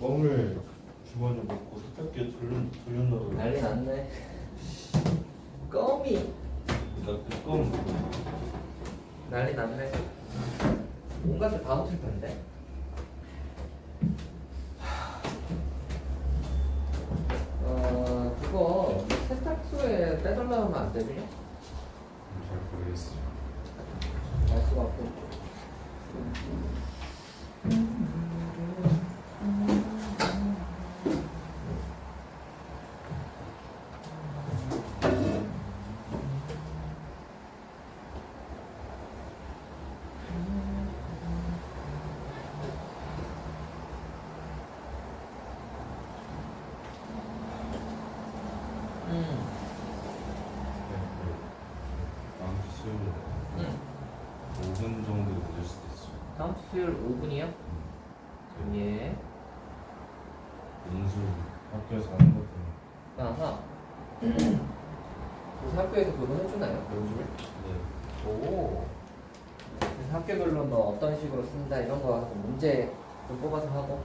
껌을 주머니에 넣고 세탁기에 돌렸나 봐요. 난리 났네. 껌이 그러니까 그 껌. 난리 났네. 온갖 게 다 붙을 텐데. 그거 세탁소에 빼달라 하면 안 되니? 잘 모르겠어요. 알 수가 없고. 다음 주 수요일에 5분 정도 늦을 수도 있어요. 다음 주 수요일 5분이요? 예. 연수 학교에서 하는 것 때문에. 아하. 그래서 학교에서 그거 해주나요? 연수를? 네. 오. 그래서 학교별로 뭐 어떤 식으로 쓴다 이런 거 하고 문제 좀 뽑아서 하고.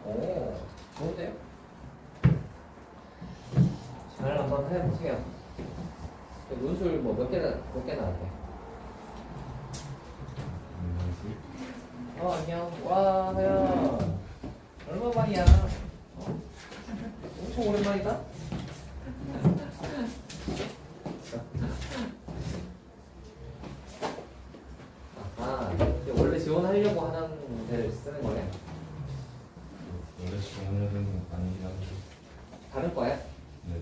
오. 좋은데요? 잘 한번 해보세요. 논술 뭐 몇 개 나왔대? 안녕. 와, 야. 얼마만이야? 엄청 오랜만이다? 아하, 원래 지원하려고 하는 데를 쓰는 거네. 원래 지원해야 되는 건 아니긴 한데. 다른 거야? 네.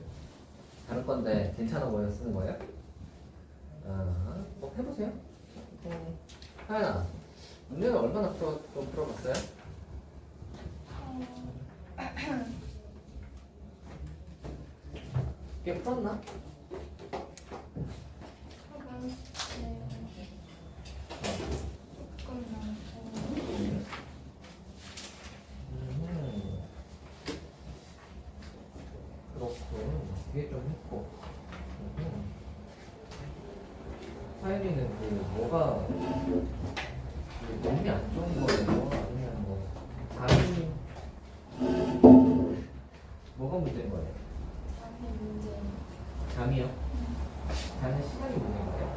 다른 건데 괜찮아 보여서 쓰는 거예요? 뭐 해보세요. 하연아, 문제는 얼마나 좀 풀어봤어요? 꽤 풀었나? 그렇군. 뒤에 좀 했고. 하연이는 그 뭐가 그 몸이 안 좋은 거예요? 아니면 뭐 잠이 뭐가 문제인 거예요? 잠이요? 자는 시간이 문제인 거예요?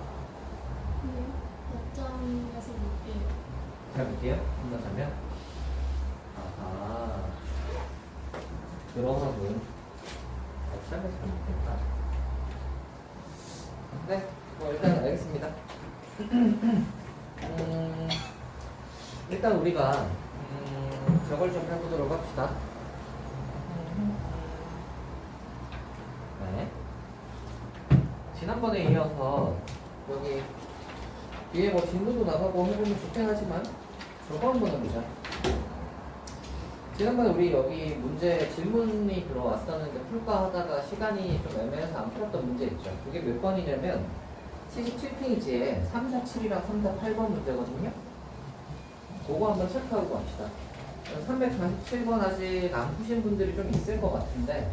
낮잠에서 못 깨요. 잘 못 깨요? 금방 자면? 아하. 그러면 낮잠에서 못 깬다. 네, 뭐 일단 알겠습니다. 일단 우리가 저걸 좀 해보도록 합시다. 네. 지난번에 이어서 여기 뒤에 뭐 질문도 나가고 해보면 좋긴 하지만 저거 한번 해보자. 지난번에 우리 여기 문제 질문이 들어왔었는데 풀까 하다가 시간이 좀 애매해서 안 풀었던 문제 있죠. 그게 몇 번이냐면 77페이지에 347이랑 348번 문제거든요. 그거 한번 체크하고 갑시다. 347번 아직 안 푸신 분들이 좀 있을 것 같은데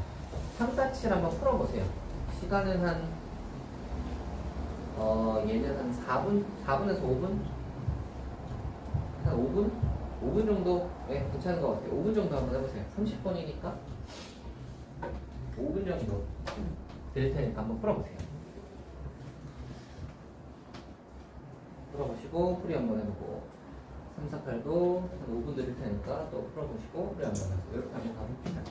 347 한번 풀어보세요. 시간은 한 얘는 한 4분에서 5분? 한 5분? 5분 정도? 네, 괜찮은 것 같아요. 5분 정도 한번 해보세요. 30번이니까 5분 정도 될 테니까 한번 풀어보세요. 풀어보시고 풀이 한번 해보고 348도 한 5분 드릴 테니까 또 풀어보시고 풀이 한번 해보고 이렇게 한번 가봅시다.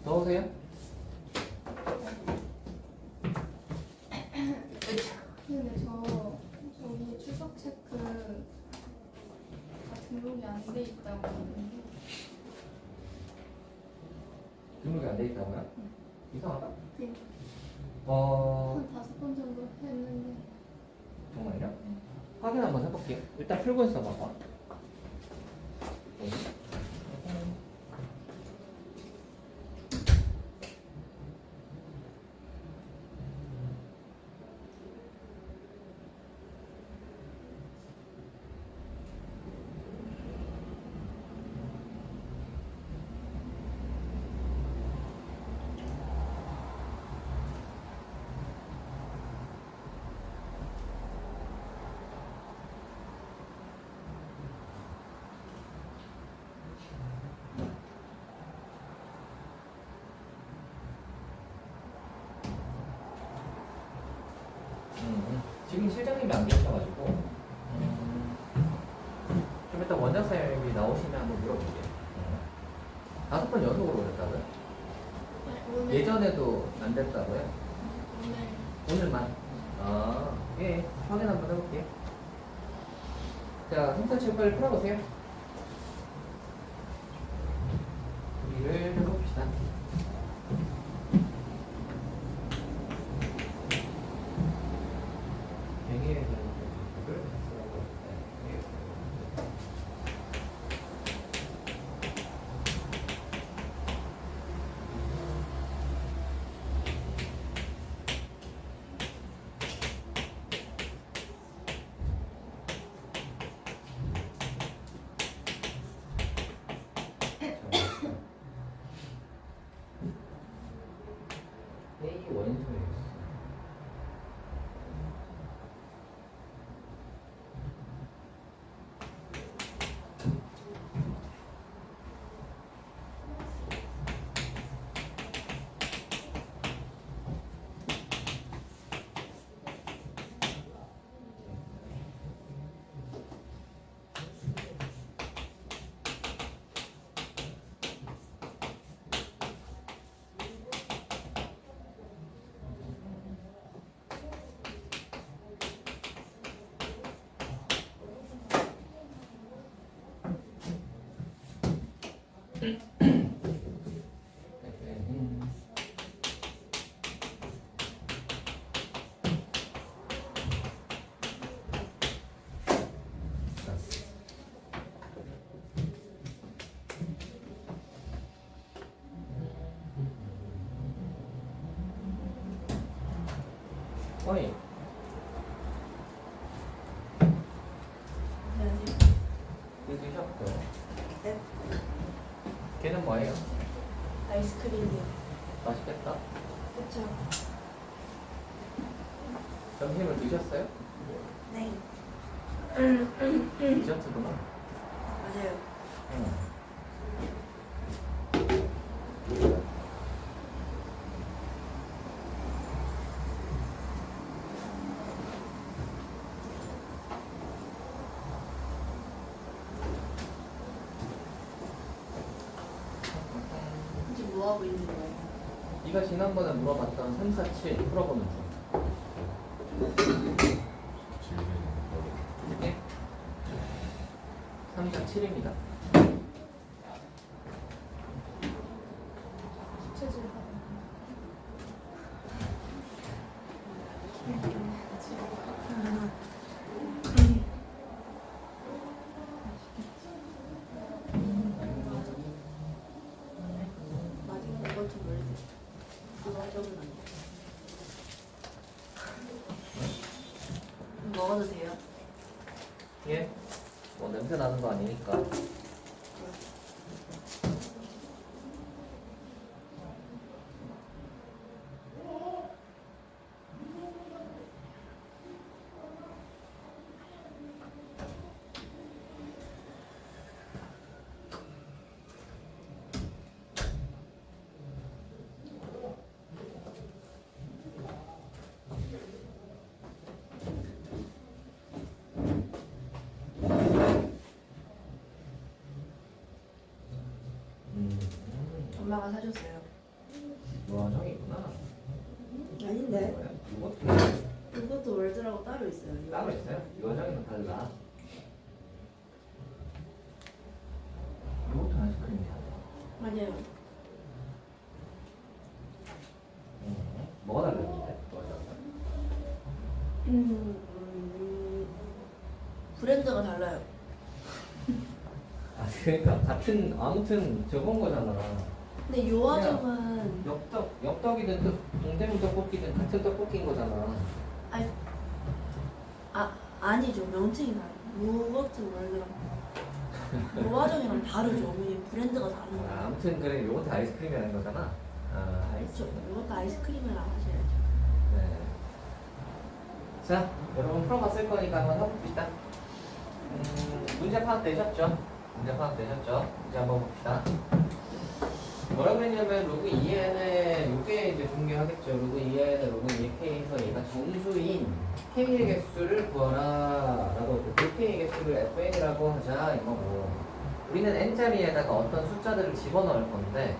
더우세요? 근데 저기 출석 체크 등록이 안 돼 있다고 하는데. 등록이 안 돼 있다고요? 이상하다? 네. 어... 한 5번 정도 했는데. 정말요? 확인 한번 해볼게요. 일단 풀고 있어 봐봐. 지금 실장님이 안 계셔가지고 좀 이따 원장쌤이 나오시면 한번 물어볼게요. 5번 연속으로 그랬다고요? 네, 오늘. 예전에도 안 됐다고요? 오늘. 오늘만? 아, 예, 확인 한번 해볼게요. 자, 3, 4, 7 빨리 풀어보세요. 우리를 해봅시다. 뱅이에 대한 것을 쓰라고 했어요. A 원소였어. 어이, 이거 드셨고. 네. 걔는 뭐예요? 아이스크림이요. 맛있겠다. 그쵸? 점심을 드셨어요? 네. 디저트구나. 맞아요. 응. 지금 뭐 하고 있는 거예요? 네가 지난번에 물어봤던 3, 4, 7 풀어보는 중. 질문이 이게 3, 4, 7입니다. 체질. 마지막 이거 좀 멀리. 그거 적은 안 돼. 먹어도 돼요? 예? 뭐 냄새 나는 거 아니니까. 엄마가 사줬어요. 노화정이구나. 아닌데. 뭐야? 이것도 이것도 월드라고 따로 있어요. 따로 있어요? 노화정이는 달라. 이것도 아이스크림이야. 맞아요. 뭐가 달랐는데? 노화정은? 브랜드가 달라요. 아 그러니까 같은 아무튼 저건 거잖아. 근데 요화정은 엽떡이든 동대문 떡볶이든 같은 떡볶이인 거잖아. 아니죠. 명칭이 달라요. 요거트 월드랑 요화정이랑 다르죠. 왜냐면 브랜드가 다른 아, 거예요. 아무튼 그래 요것도 아이스크림이라는 거잖아. 아 그렇죠. 알겠죠. 요것도 아이스크림이라 하셔야죠. 네. 자 여러분 풀어봤을 거니까 한번 해봅시다. 문제 파악되셨죠? 문제 파악되셨죠? 이제 한번 봅시다. 뭐라고 했냐면 로그 2n에 요게 이제 중요하겠죠. 로그 2n에 로그 2k에서 얘가 정수인 k의 개수를 구하라 라고 했고 그 k의 개수를 fn이라고 하자 이거고 우리는 n자리에다가 어떤 숫자들을 집어넣을 건데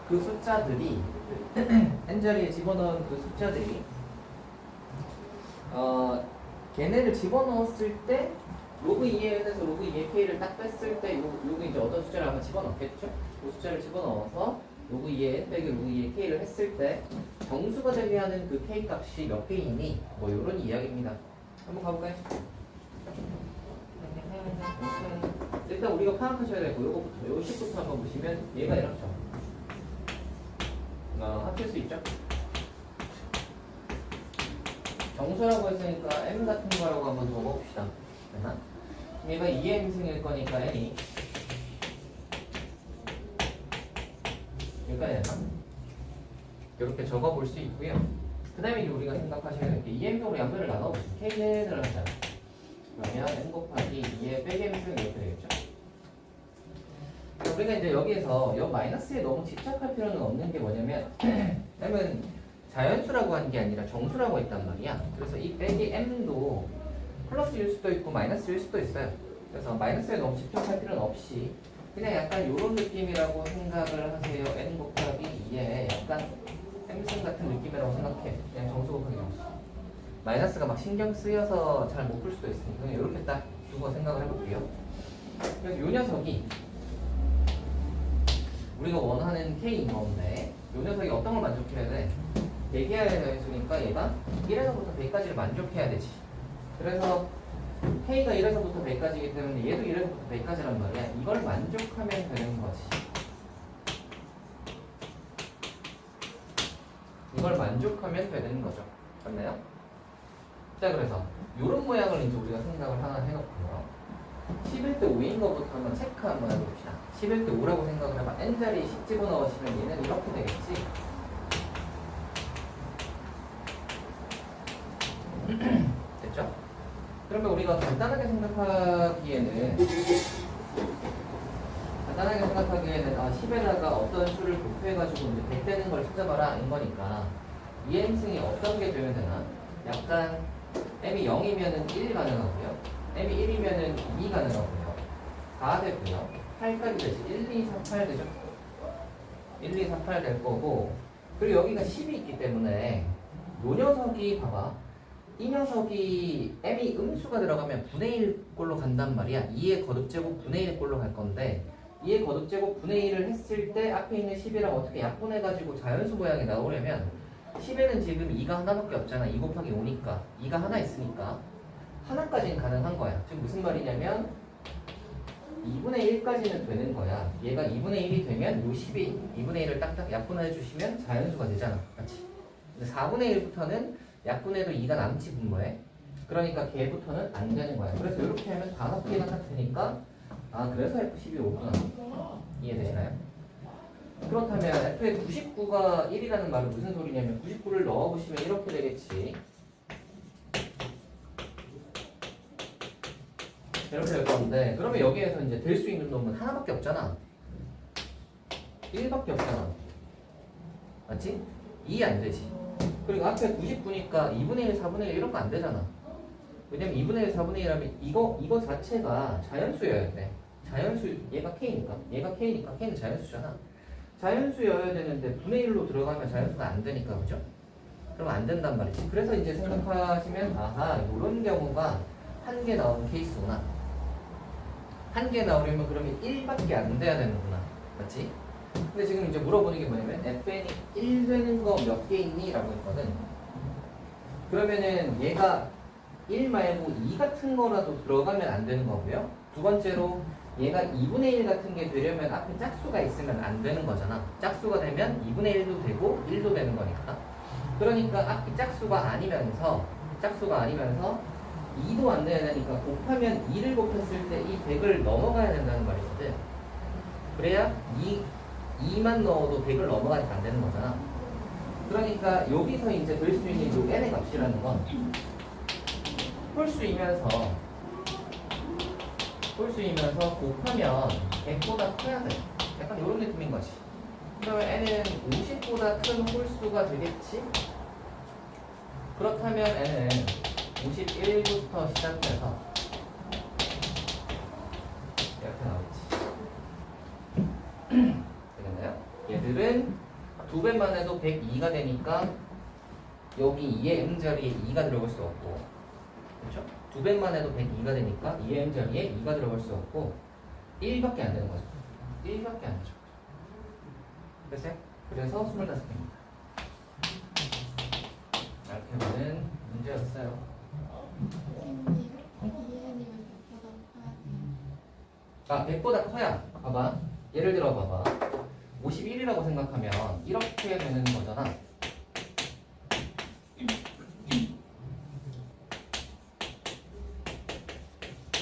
그 숫자들이 n자리에 집어넣은 그 숫자들이 걔네를 집어넣었을 때 로그 2n에서 로그 2k를 딱 뺐을 때 요거 이제 어떤 숫자를 한번 집어넣겠죠? 그 숫자를 집어넣어서 로그 2n 빼기 로그 2k를 했을 때 정수가 되게 하는 그 k 값이 몇 개이니? 뭐 요런 이야기입니다. 한번 가볼까요? 일단 우리가 파악하셔야 되고 요거부터 요 식부터 한번 보시면 얘가 이렇죠. 합칠 수 있죠? 정수라고 했으니까 m 같은 거라고 한번 적어봅시다. 되나? 얘가 2m승일 거니까 n이 여기까지 되나? 이렇게 적어볼 수 있고요. 그 다음에 우리가 생각하셔야 될 게 2m승으로 양변을 나눠보시면 kn을 하잖아. 그러면 n 곱하기 2의 빼기 m승 이렇게 되겠죠. 우리가 이제 여기에서 여 마이너스에 너무 집착할 필요는 없는 게 뭐냐면 m은 자연수라고 하는 게 아니라 정수라고 했단 말이야. 그래서 이 빼기 m도 플러스일 수도 있고 마이너스일 수도 있어요. 그래서 마이너스에 너무 집착할 필요는 없이 그냥 약간 이런 느낌이라고 생각을 하세요. n 곱하기 2에 약간 m승 같은 느낌이라고 생각해. 그냥 정수 곱하기 정수. 마이너스가 막 신경 쓰여서 잘 못 풀 수도 있으니까 그냥 이렇게 딱 두고 생각을 해볼게요. 그래서 이 녀석이 우리가 원하는 k인 건데 이 녀석이 어떤 걸 만족해야 돼? 대기하에 대해서니까 얘가 1에서부터 100까지를 만족해야 되지. 그래서 k가 1에서부터 100까지이기 때문에 얘도 1에서부터 100까지란 말이야. 이걸 만족하면 되는 거지. 이걸 만족하면 되는 거죠. 맞나요? 자, 그래서 이런 모양을 이제 우리가 생각을 하나 해놓고요. 11대 5인 거부터 한번 체크 한번 해봅시다. 11대 5라고 생각을 해봐. n자리에 10 집어넣으시면 얘는 이렇게 되겠지. 됐죠? 그러면 우리가 간단하게 생각하기에는 10에다가 어떤 수를 곱해가지고 이제 100 되는 걸 찾아봐라 인 거니까 2m승이 어떤 게 되면 되나? 약간 m이 0이면은 1 가능하고요. m이 1이면은 2 가능하고요. 4 되고요. 8까지 되지. 1, 2, 4, 8 되죠? 1, 2, 4, 8 될 거고 그리고 여기가 10이 있기 때문에 요 녀석이 봐봐. 이 녀석이 m이 음수가 들어가면 분의 1 꼴로 간단 말이야. 2의 거듭제곱 분의 1 꼴로 갈 건데 2의 거듭제곱 분의 1을 했을 때 앞에 있는 10이랑 어떻게 약분해가지고 자연수 모양이 나오려면 10에는 지금 2가 하나밖에 없잖아. 2 곱하기 5니까 2가 하나 있으니까 하나까지는 가능한 거야. 지금 무슨 말이냐면 2분의 1까지는 되는 거야. 얘가 2분의 1이 되면 요 10이 2분의 1을 딱딱 약분해 주시면 자연수가 되잖아. 맞지? 근데 4분의 1부터는 약분해도 2가 남지 분모에. 그러니까 걔부터는 안 되는 거야. 그래서 이렇게 하면 5개가 딱 되니까 그래서 F12 오구나. 이해되시나요? 그렇다면 F의 99가 1이라는 말은 무슨 소리냐면 99를 넣어보시면 이렇게 되겠지. 이렇게 될 건데 그러면 여기에서 이제 될 수 있는 놈은 하나밖에 없잖아. 1밖에 없잖아. 맞지? 2 안 되지. 그리고 앞에 99니까 2분의 1, 4분의 1 이런 거 안 되잖아. 왜냐면 2분의 1, 4분의 1하면 이거 자체가 자연수여야 돼. 자연수, 얘가 K니까. 얘가 K니까 K는 자연수잖아. 자연수여야 되는데 분의 1로 들어가면 자연수가 안 되니까, 그죠? 그럼 안 된단 말이지. 그래서 이제 생각하시면, 이런 경우가 한 개 나오는 케이스구나. 한 개 나오려면 그러면 1밖에 안 돼야 되는구나. 맞지? 근데 지금 이제 물어보는 게 뭐냐면, FN이 1 되는 거 몇 개 있니? 라고 했거든. 그러면은 얘가 1 말고 2 같은 거라도 들어가면 안 되는 거고요. 두 번째로, 얘가 2분의 1 같은 게 되려면 앞에 짝수가 있으면 안 되는 거잖아. 짝수가 되면 2분의 1도 되고 1도 되는 거니까. 그러니까 앞이 짝수가 아니면서 2도 안 돼야 되니까 곱하면 2를 곱했을 때 이 100을 넘어가야 된다는 말이거든. 그래야 2만 넣어도 100을 넘어가니까 안 되는 거잖아. 그러니까 여기서 이제 될 수 있는 요 n의 값이라는 건 홀수이면서 곱하면 100보다 커야 돼. 약간 이런 느낌인 거지. 그러면 n은 50보다 큰 홀수가 되겠지? 그렇다면 n은 51부터 시작해서 이렇게 나오겠지. 되겠나요? 얘들은 2배만 해도 102가 되니까 여기 2의 m자리에 2가 들어갈 수 없고, 그렇죠? 2배만 해도 102가 되니까 2의 m자리에 2가 들어갈 수 없고 1밖에 안 되는 거죠. 1밖에 안 되죠. 그래서 25개입니다. 이렇게 하면 문제였어요. 선생님, 이해님은 100보다 커야 돼요. 아, 100보다 커야. 봐봐. 예를 들어 봐봐. 51이라고 생각하면 이렇게 되는 거잖아.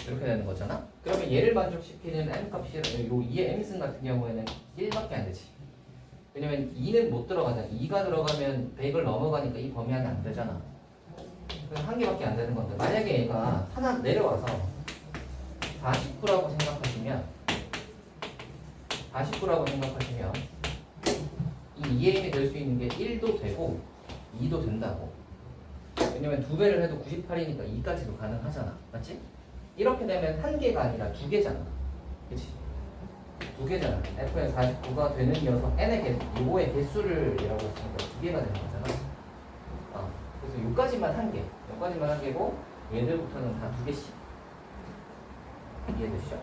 이렇게 되는 거잖아. 그러면 얘를 만족시키는 m 값이 요 2의 m승 같은 경우에는 1밖에 안 되지. 왜냐면 2는 못 들어가잖아. 2가 들어가면 100을 넘어가니까 이 범위 안에 안 되잖아. 그럼 한 개밖에 안 되는 건데, 만약에 얘가 하나 내려와서 49라고 생각하시면 49라고 생각하시면 이 2m이 될 수 있는 게 1도 되고 2도 된다고. 왜냐면 2배를 해도 98이니까 2까지도 가능하잖아. 맞지? 이렇게 되면 한 개가 아니라 두 개잖아. 그치? 두 개잖아. fn 49가 되는 이어서 n의 개, 요거의 개수를 이라고 했으니까 두 개가 되는 거잖아. 그래서 요까지만 한 개. 요까지만 한 개고 얘들부터는 다 두 개씩. 이해되시죠?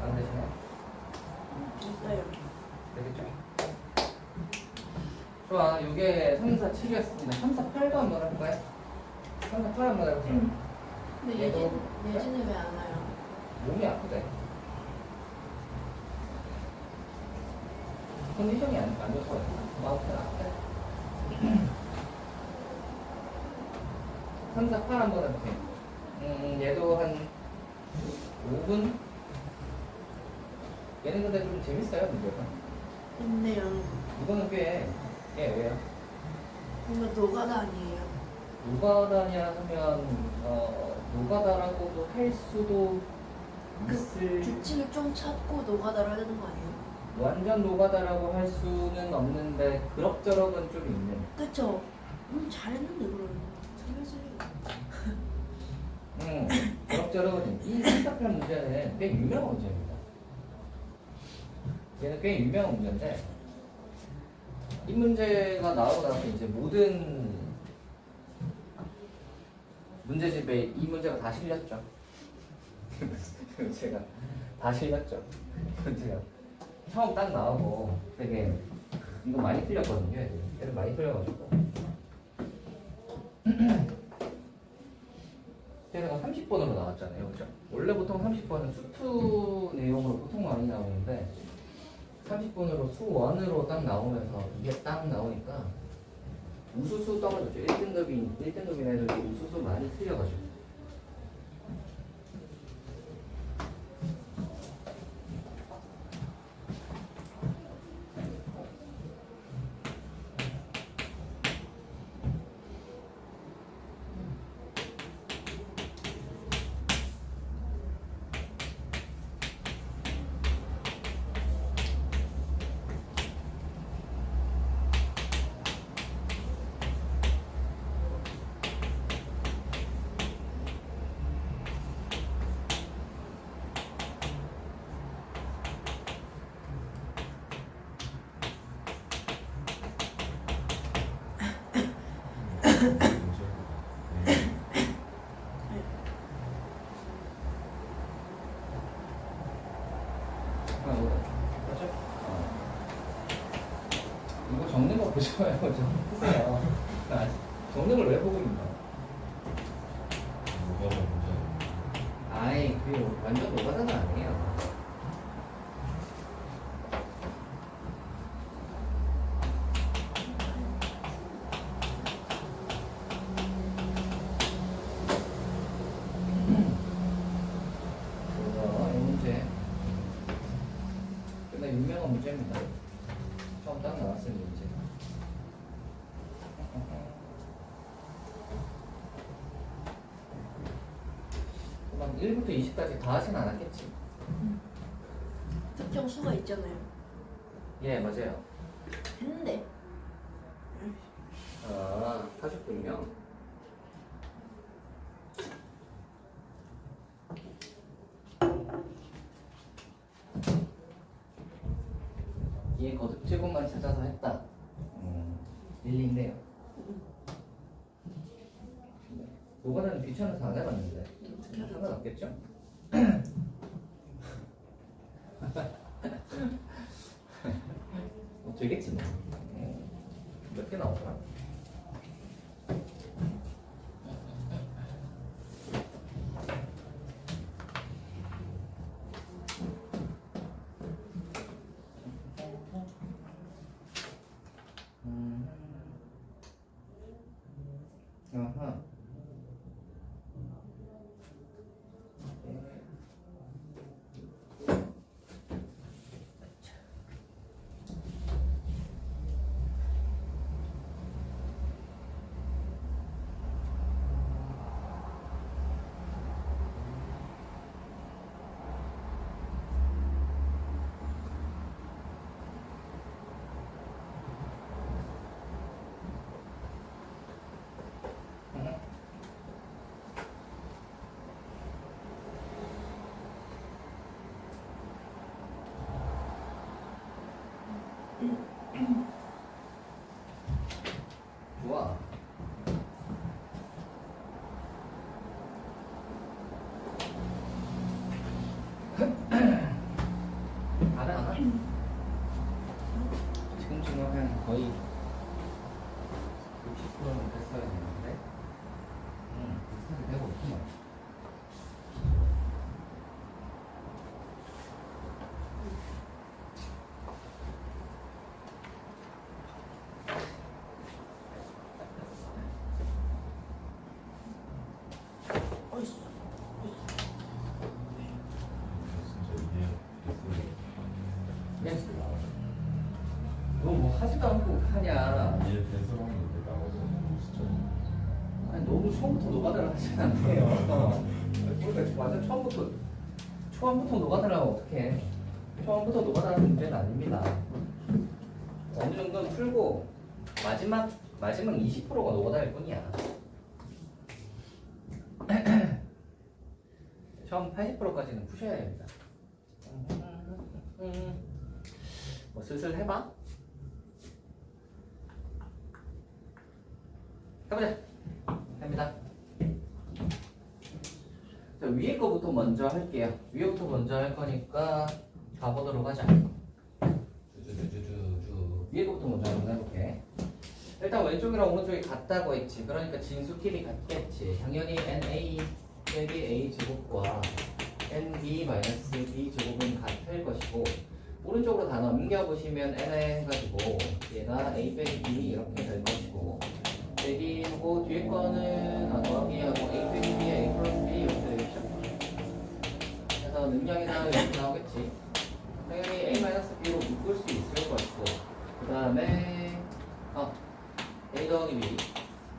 안 되시나요? 됐어요. 되겠죠? 좋아. 요게 3, 4, 7이었습니다. 3, 4, 8도 한번 해볼까요? 3, 4, 8 한번 해보세요. 근데 예진은 왜 안 와요? 몸이 아프대. 컨디션이 안 좋거든. 마우스가 아프대. 3, 4, 8 한번 해보세요. 얘도 한 5분? 얘는 근데 좀 재밌어요, 문제가. 근데요. 이거는 왜요? 뭔가 노가다 아니에요? 노가다냐 하면, 노가다라고도 할 수도 있을, 규칙을 좀 찾고 노가다를 해야 되는 거 아니에요? 완전 노가다라고 할 수는 없는데, 그럭저럭은 좀 있는. 그쵸? 잘했는데 그러면 잘했어요. 그럭저럭은 이 생각할 문제는 꽤 유명한 문제입니다. 얘는 꽤 유명한 문제인데, 이 문제가 나오고 나서 이제 모든 문제집에 이 문제가 다 실렸죠. 제가 다 실렸죠. 문제가 처음 딱 나오고 되게 이거 많이 틀렸거든요. 얘들 많이 틀려가지고. 걔네가 30번으로 나왔잖아요. 그죠? 원래 보통 30번은 수투 내용으로 보통 많이 나오는데 30번으로 수1으로 딱 나오면서 이게 딱 나오니까 우수수 떨어졌죠. 1등급인 애들이 우수수 많이 틀려가지고. 이거 적는 거 보셔요. 좀 보세요. 적는 걸 왜 보고 있나? 뭐가 문제? 아이, 그게 완전 노가다는 아니에요. 그래서 이 문제 꽤나 유명한 문제입니다. 처음 딱 나왔을 문제. 막 1부터 20까지 다 하진 않았겠지. 수가 있잖아요. 예, 맞아요. 했는데 아, 하셨군요. 얘 거듭 제곱만 찾아서 했다. 일리 있네요. 요거는 귀찮아서 안 해봤는데 상관없겠죠? 되겠지 뭐. 몇 개 나오더라? 아하. 좋아. 알아? 지금쯤은 한 거의 60%는 됐어야 되는데 비슷하게 되고 있구만. 너 뭐 하지도 않고 하냐? 얘 배설하는데 나오잖아 진짜. 아니 너무 처음부터 노가다를 하시면 안 돼요. 그러니까 완전 처음부터 노가다라면 어떡해? 처음부터 노가다는 문제는 아닙니다. 어느 정도는 풀고 마지막 20%가 노가다일 뿐이야. 처음 80%까지는 푸셔야 됩니다. 뭐 슬슬 해봐. 해보자. 됩니다. 자, 위에 거부터 먼저 할게요. 위에 거부터 먼저 할 거니까 가보도록 하자. 주주주주주. 위에 거부터 먼저 한번 해볼게. 일단 왼쪽이랑 오른쪽이 같다고 했지. 그러니까 진수끼리 같겠지. 당연히 NA 빼기 A 제곱과 NB 마이너스 B 제곱은 같을 것이고, 오른쪽으로 다 넘겨보시면 NA 해가지고 얘가 A 빼기 B 이렇게 될 것이고, 빼기 하고 뒤에 거는 더하기하고 A 빼기 B에 A 플러스 B 이렇게 되겠죠. 그래서 능량이나 이렇게 나오겠지. 당연히 A 마이너스 B로 묶을 수 있을 것이고, 그 다음에 A 더하기 B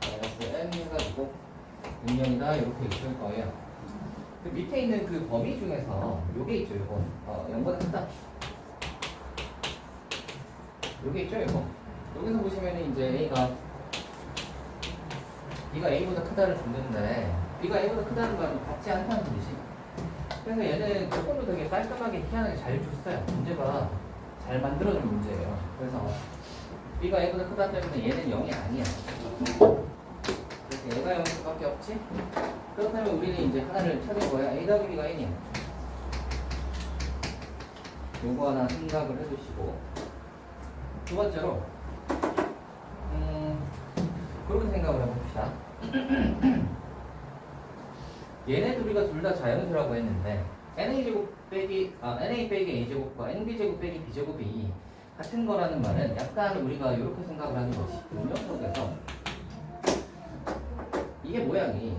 마이너스 N 해가지고 능량이나 이렇게 있을 거예요. 그 밑에 있는 그 범위 중에서 요게 있죠, 요거. 0보다 크다. 요게 있죠, 요거. 여기서 보시면은 이제 B가 A보다 크다를 줬는데, B가 A보다 크다는 말은 같지 않다는 뜻이지. 그래서 얘는 조금도 되게 깔끔하게 희한하게 잘 줬어요. 문제가 잘 만들어준 문제예요. 그래서 B가 A보다 크다 때문에 얘는 0이 아니야. 그래서 얘가 0일 수밖에 없지? 그렇다면 우리는 이제 하나를 찾을 거야. A 더하기 B가 N이야. 요거 하나 생각을 해주시고, 두 번째로 그렇게 생각을 해봅시다. 얘네 둘이가 둘 다 자연수라고 했는데 NA 빼기 A 제곱과 NB 제곱 빼기 B 제곱이 같은 거라는 말은 약간 우리가 이렇게 생각을 하는 거지. 운영 속에서 이게 모양이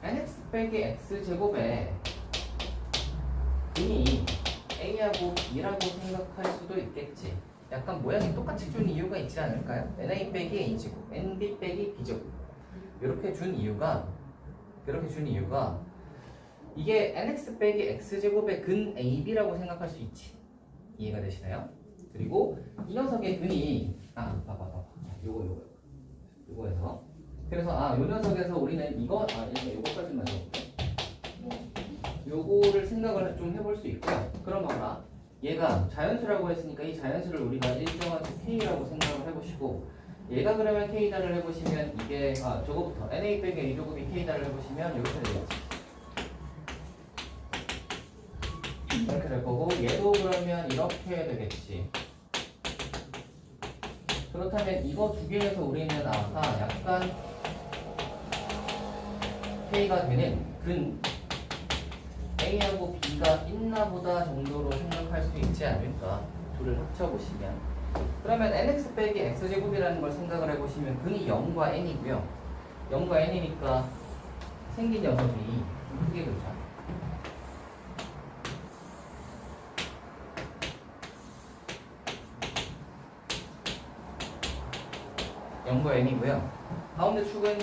NX 빼기 X 제곱에 이미 A하고 B라고 생각할 수도 있겠지. 약간 모양이 똑같이 준 이유가 있지 않을까요? NA 빼기 A제곱, NB 빼기 B제곱 이렇게 준 이유가 이게 nx 빼기 x제곱의 근 ab라고 생각할 수 있지. 이해가 되시나요? 그리고 이 녀석의 근이 봐봐. 요거에서 그래서 요 녀석에서 우리는 요거까지만 적을게. 요거를 생각을 좀 해볼 수 있고요. 그럼 봐라. 얘가 자연수라고 했으니까 이 자연수를 우리가 일정한 수 k라고 생각을 해보시고 얘가 그러면 k다를 해보시면 이게 저거부터 na 빼기 a제곱이 k다를 해보시면 이렇게 되겠지. 이렇게 될 거고 얘도 그러면 이렇게 되겠지. 그렇다면 이거 두 개에서 우리는 약간 k가 되는 근 A하고 B가 있나 보다 정도로 생각할 수 있지 않을까. 둘을 합쳐보시면 그러면 nx 빼기 x제곱이라는 걸 생각을 해보시면 근이 0과 n이고요 0과 n이니까 생긴 녀석이 좀 크게 그리자. (0과 n이고요) 가운데 축은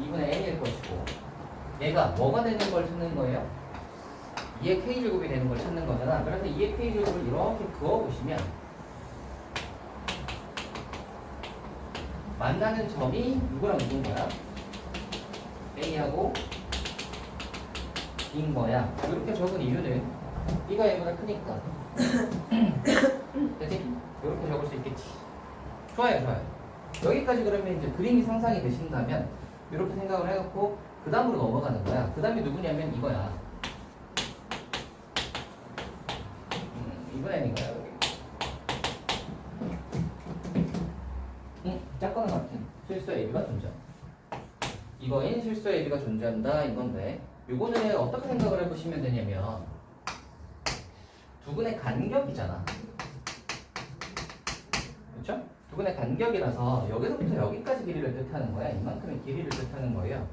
2분의 n일 것이고 얘가 뭐가 되는 걸 찾는 거예요? 2의 k제곱이 되는 걸 찾는 거잖아. 그래서 2의 k제곱을 이렇게 그어보시면 만나는 점이 누구랑 누군 거야? A하고 B인 거야. 이렇게 적은 이유는 B가 얘보다 크니까 그치? 이렇게 적을 수 있겠지. 좋아요. 여기까지 그러면 이제 그림이 상상이 되신다면 이렇게 생각을 해갖고 그 다음으로 넘어가는 거야. 그 다음이 누구냐면 이거야. 이번엔 이거야. 여기. 짝거나 같은 실수의 AB가 존재. 이거인 실수의 AB가 존재한다 이건데 요거는 어떻게 생각을 해보시면 되냐면 두 근의 간격이잖아. 그렇죠? 두 근의 간격이라서 여기서부터 여기까지 길이를 뜻하는 거야. 이만큼의 길이를 뜻하는 거예요.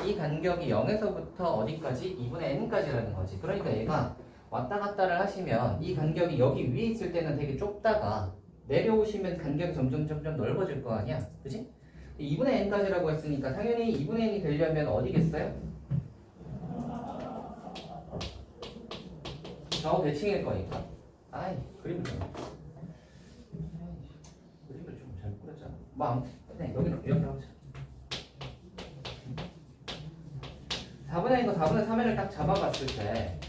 이 간격이 0에서부터 어디까지? 2분의 n까지라는 거지. 그러니까 얘가 왔다 갔다를 하시면 이 간격이 여기 위에 있을 때는 되게 좁다가 내려오시면 간격이 점점 넓어질 거 아니야. 그치? 2분의 n까지라고 했으니까 당연히 2분의 n이 되려면 어디겠어요? 좌우 대칭일 거니까. 그림을 좀 잘 꾸렸잖아. 뭐 아무튼 여기는 이렇게 하자. 4분의 1과 4분의 3회를 딱 잡아봤을 때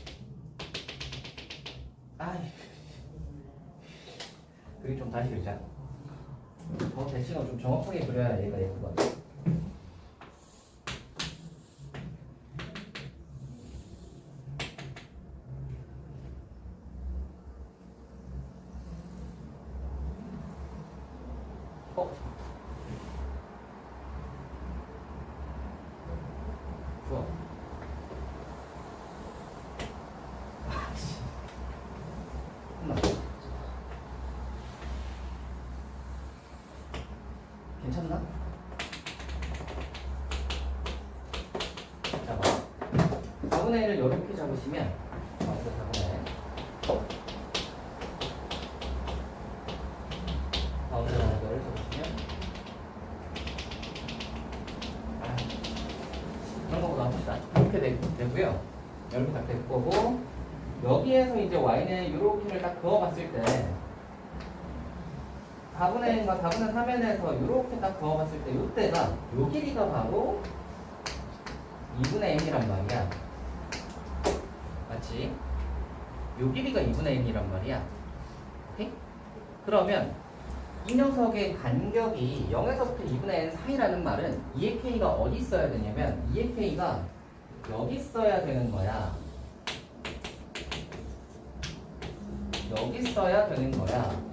그게 좀 다시 그리자. 더 대칭을 좀 정확하게 그려야 얘가 예쁘거든. 좋아. 괜찮나? 자, 4분의 1을 이렇게 잡으시면 4분의 1 4분의 1을 잡으시면 그런 거보다 합시다. 이렇게 되고요. 이렇게 딱 될 거고 여기에서 이제 y는 이렇게를 딱 그어봤을 때 4분의 1과 4분의 3n에서 이렇게 딱 그어봤을 때 이때가 요 길이가 바로 2분의 n이란 말이야. 맞지? 요 길이가 2분의 n이란 말이야. 오케이? 그러면 이 녀석의 간격이 0에서부터 2분의 n 사이라는 말은 2의 k가 어디 있어야 되냐면 2의 k가 여기 있어야 되는 거야. 여기 있어야 되는 거야.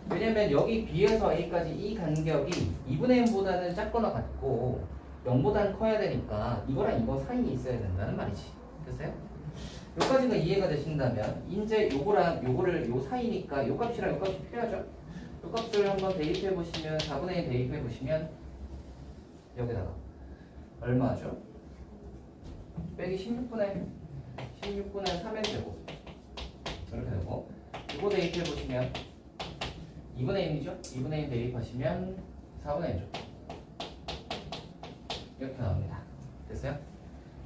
왜냐면 여기 B에서 A까지 이 간격이 2분의 n보다는 작거나 같고 0보다는 커야 되니까 이거랑 이거 사이에 있어야 된다는 말이지. 됐어요? 여기까지가 이해가 되신다면 이제 요거랑 요거를 요 사이니까 요 값이랑 요 값이 필요하죠? 요 값을 한번 대입해 보시면 4분의 1 대입해 보시면 여기다가 얼마죠? 빼기 16분의 3n 제곱 이렇게 되고 이거 대입해 보시면 2분의 1이죠? 2분의 1 대입하시면 4분의 1죠. 이렇게 나옵니다. 됐어요?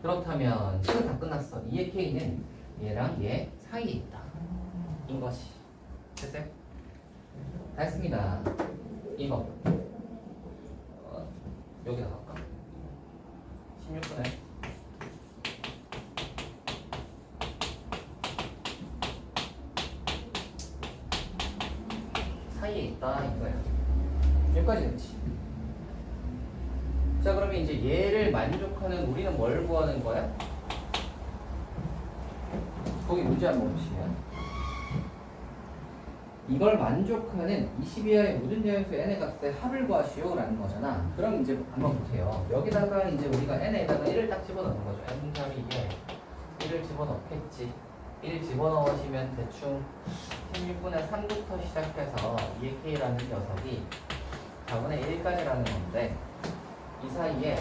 그렇다면 식은 다 끝났어. 2의 K는 얘랑 얘 사이에 있다. 인 것이. 됐어요? 다 했습니다. 이거 여기다 갈까? 16분에 사이에 있다 이거야. 여기까지 됐지. 자, 그러면 이제 얘를 만족하는 우리는 뭘 구하는 거야? 거기 문제 한번 보시면 이걸 만족하는 22하의 모든 자연수 n의 값의 합을 구하시오 라는 거잖아. 그럼 이제 한번 보세요. 여기다가 이제 우리가 n에다가 1을 딱 집어넣는 거죠. n 곱하기 1을 집어넣겠지. 1 집어넣으시면 대충 16분의 3부터 시작해서 2의 k라는 녀석이 4분의 1까지라는 건데, 이 사이에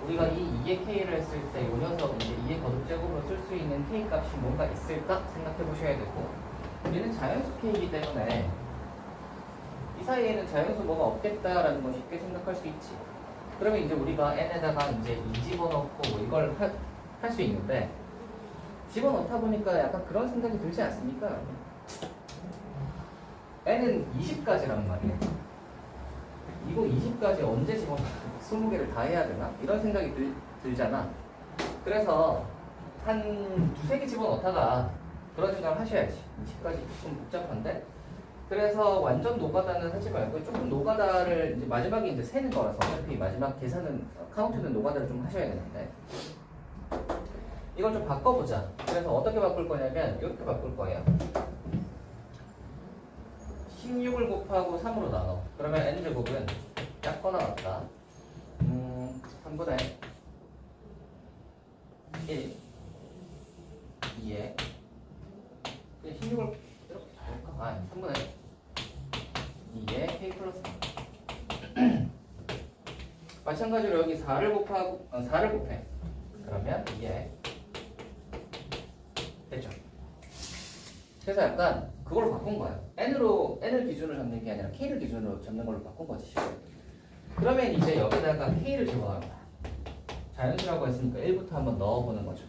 우리가 이 2의 k를 했을 때 이 녀석 이제 2의 거듭제곱으로 쓸 수 있는 k 값이 뭔가 있을까 생각해 보셔야 되고, 우리는 자연수 k이기 때문에 이 사이에는 자연수 뭐가 없겠다라는 거 쉽게 생각할 수 있지. 그러면 이제 우리가 n에다가 이제 2 집어넣고 뭐 이걸 할 수 있는데, 집어넣다 보니까 약간 그런 생각이 들지 않습니까? n은 20까지란 말이에요. 이거 20까지 언제 집어넣어? 20개를 다 해야 되나? 이런 생각이 들잖아. 그래서 한 두세 개 집어넣다가 그런 생각을 하셔야지. 20까지 좀 복잡한데? 그래서 완전 노가다는 하지 말고 조금 노가다를 이제 마지막에 이제 세는 거라서 어차피 마지막 계산은 카운트는 노가다를 좀 하셔야 되는데, 이걸 좀 바꿔보자. 그래서 어떻게 바꿀 거냐면 이렇게 바꿀 거예요. 16을 곱하고 3으로 나눠. 그러면 n제곱은 약거나 같다. 3분의 1 2에 16을 이렇게 할까? 3분의 2에 k 플러스 3. 마찬가지로 여기 4를 곱하고 4를 곱해. 그러면 2에 됐죠? 그래서 약간 그걸로 바꾼 거야. n을 기준으로 잡는 게 아니라 k를 기준으로 잡는 걸로 바꾼 거지. 그러면 이제 여기다가 k를 집어넣는 거야. 자연수라고 했으니까 1부터 한번 넣어보는 거죠.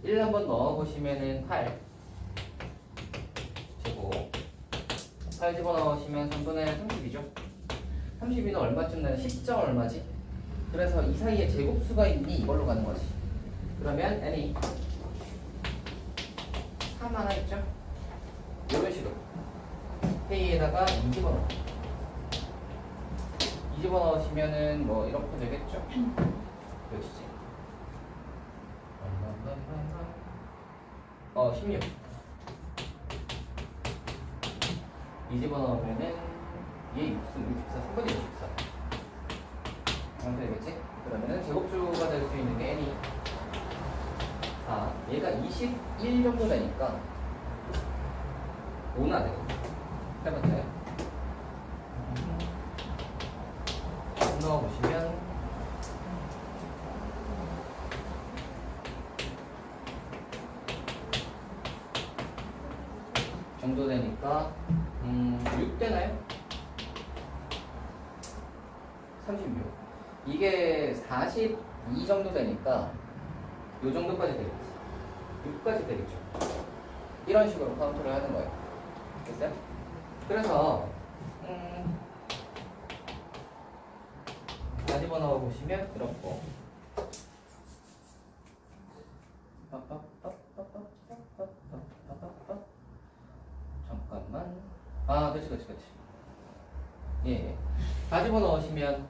1 한번 넣어보시면은 8 제곱 8 집어넣으시면 3분의 30이죠. 32는 얼마쯤 나요? 10점 얼마지? 그래서 이 사이에 제곱수가 있니? 이걸로 가는 거지. 그러면 n이 3 하나 있죠? 이런 식으로 k에다가 2 집어넣어. 2 집어넣으시면은 뭐 이렇게 되겠죠? 몇이지? 16. 2 집어넣으면은 얘 64, 3분의 64 이렇게 되겠지? 그러면은 제곱수가 될 수 있는 게 n이 4, 얘가 21 정도 되니까 5나 되거든요. 해봤어요? 넣어보시면 정도 되니까 6 되나요? 36. 이게 42 정도 되니까 요 정도까지 되겠지. 6까지 되겠죠. 이런 식으로 카운트를 하는 거예요. 됐어요? 그래서 다 집어넣어 보시면 이렇고, 잠깐만. 그치. 예. 다 집어넣으시면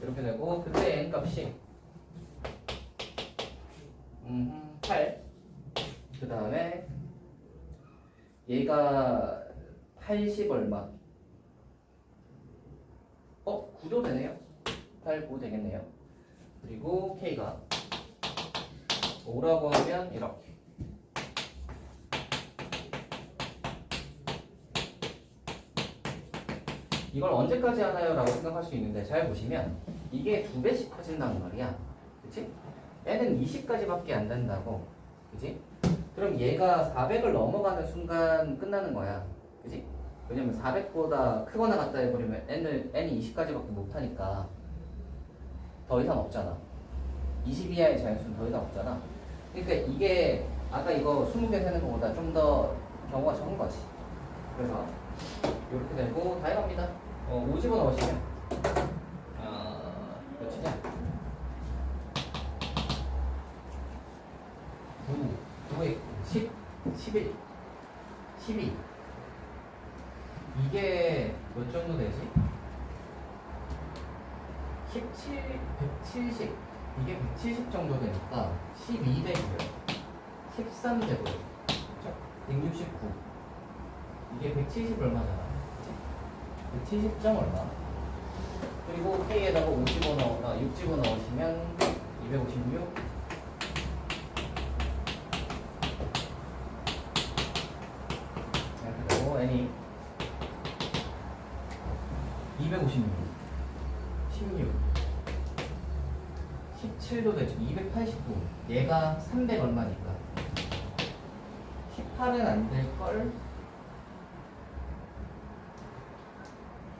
이렇게 이렇게 되고, 그때 n 값이 8. 그 다음에 얘가 80 얼마? 9도 되네요. 8, 9 되겠네요. 그리고 k가 5라고 하면 이렇게. 이걸 언제까지 하나요? 라고 생각할 수 있는데, 잘 보시면 이게 2배씩 커진다는 말이야. 그치? n은 20까지밖에 안 된다고. 그치? 그럼 얘가 400을 넘어가는 순간 끝나는 거야. 그치? 왜냐면 400보다 크거나 같다 해버리면 n이 20까지밖에 못하니까 더 이상 없잖아. 20 이하의 자연수는 더 이상 없잖아. 그러니까 이게 아까 이거 20개 세는 것보다 좀 더 경우가 적은 거지. 그래서 이렇게 되고 다 해갑니다. 5 집어넣으시면 몇이냐? 9에 10, 11, 12. 이게 몇 정도 되지? 17, 170. 이게 170 정도 되니까 12 되고요. 13 되고요. 그렇죠? 169. 이게 170 얼마잖아. 170점 얼마. 그리고 K에다가 6 집어넣으시면 256. 이렇게 되고 N이 256, 16, 17도 되죠. 289. 얘가 300 얼마니까 18은 안 될걸?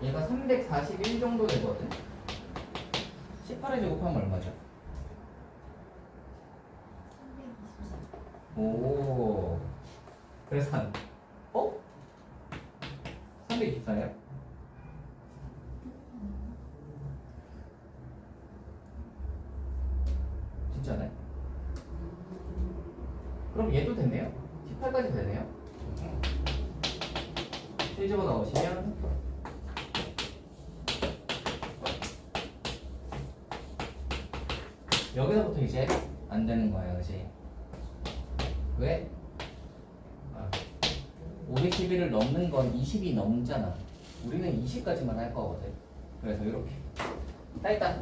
얘가 341 정도 되거든. 18에 제곱하면 얼마죠? 324. 오. 그래서 한 324요? 진짜네. 그럼 얘도 됐네요. 18까지 되네요. 7 집어넣으시면 여기서부터 이제 안 되는 거예요, 그지? 왜? 511을 넘는 건 20이 넘잖아. 우리는 20까지만 할 거거든. 그래서 이렇게 다 있다.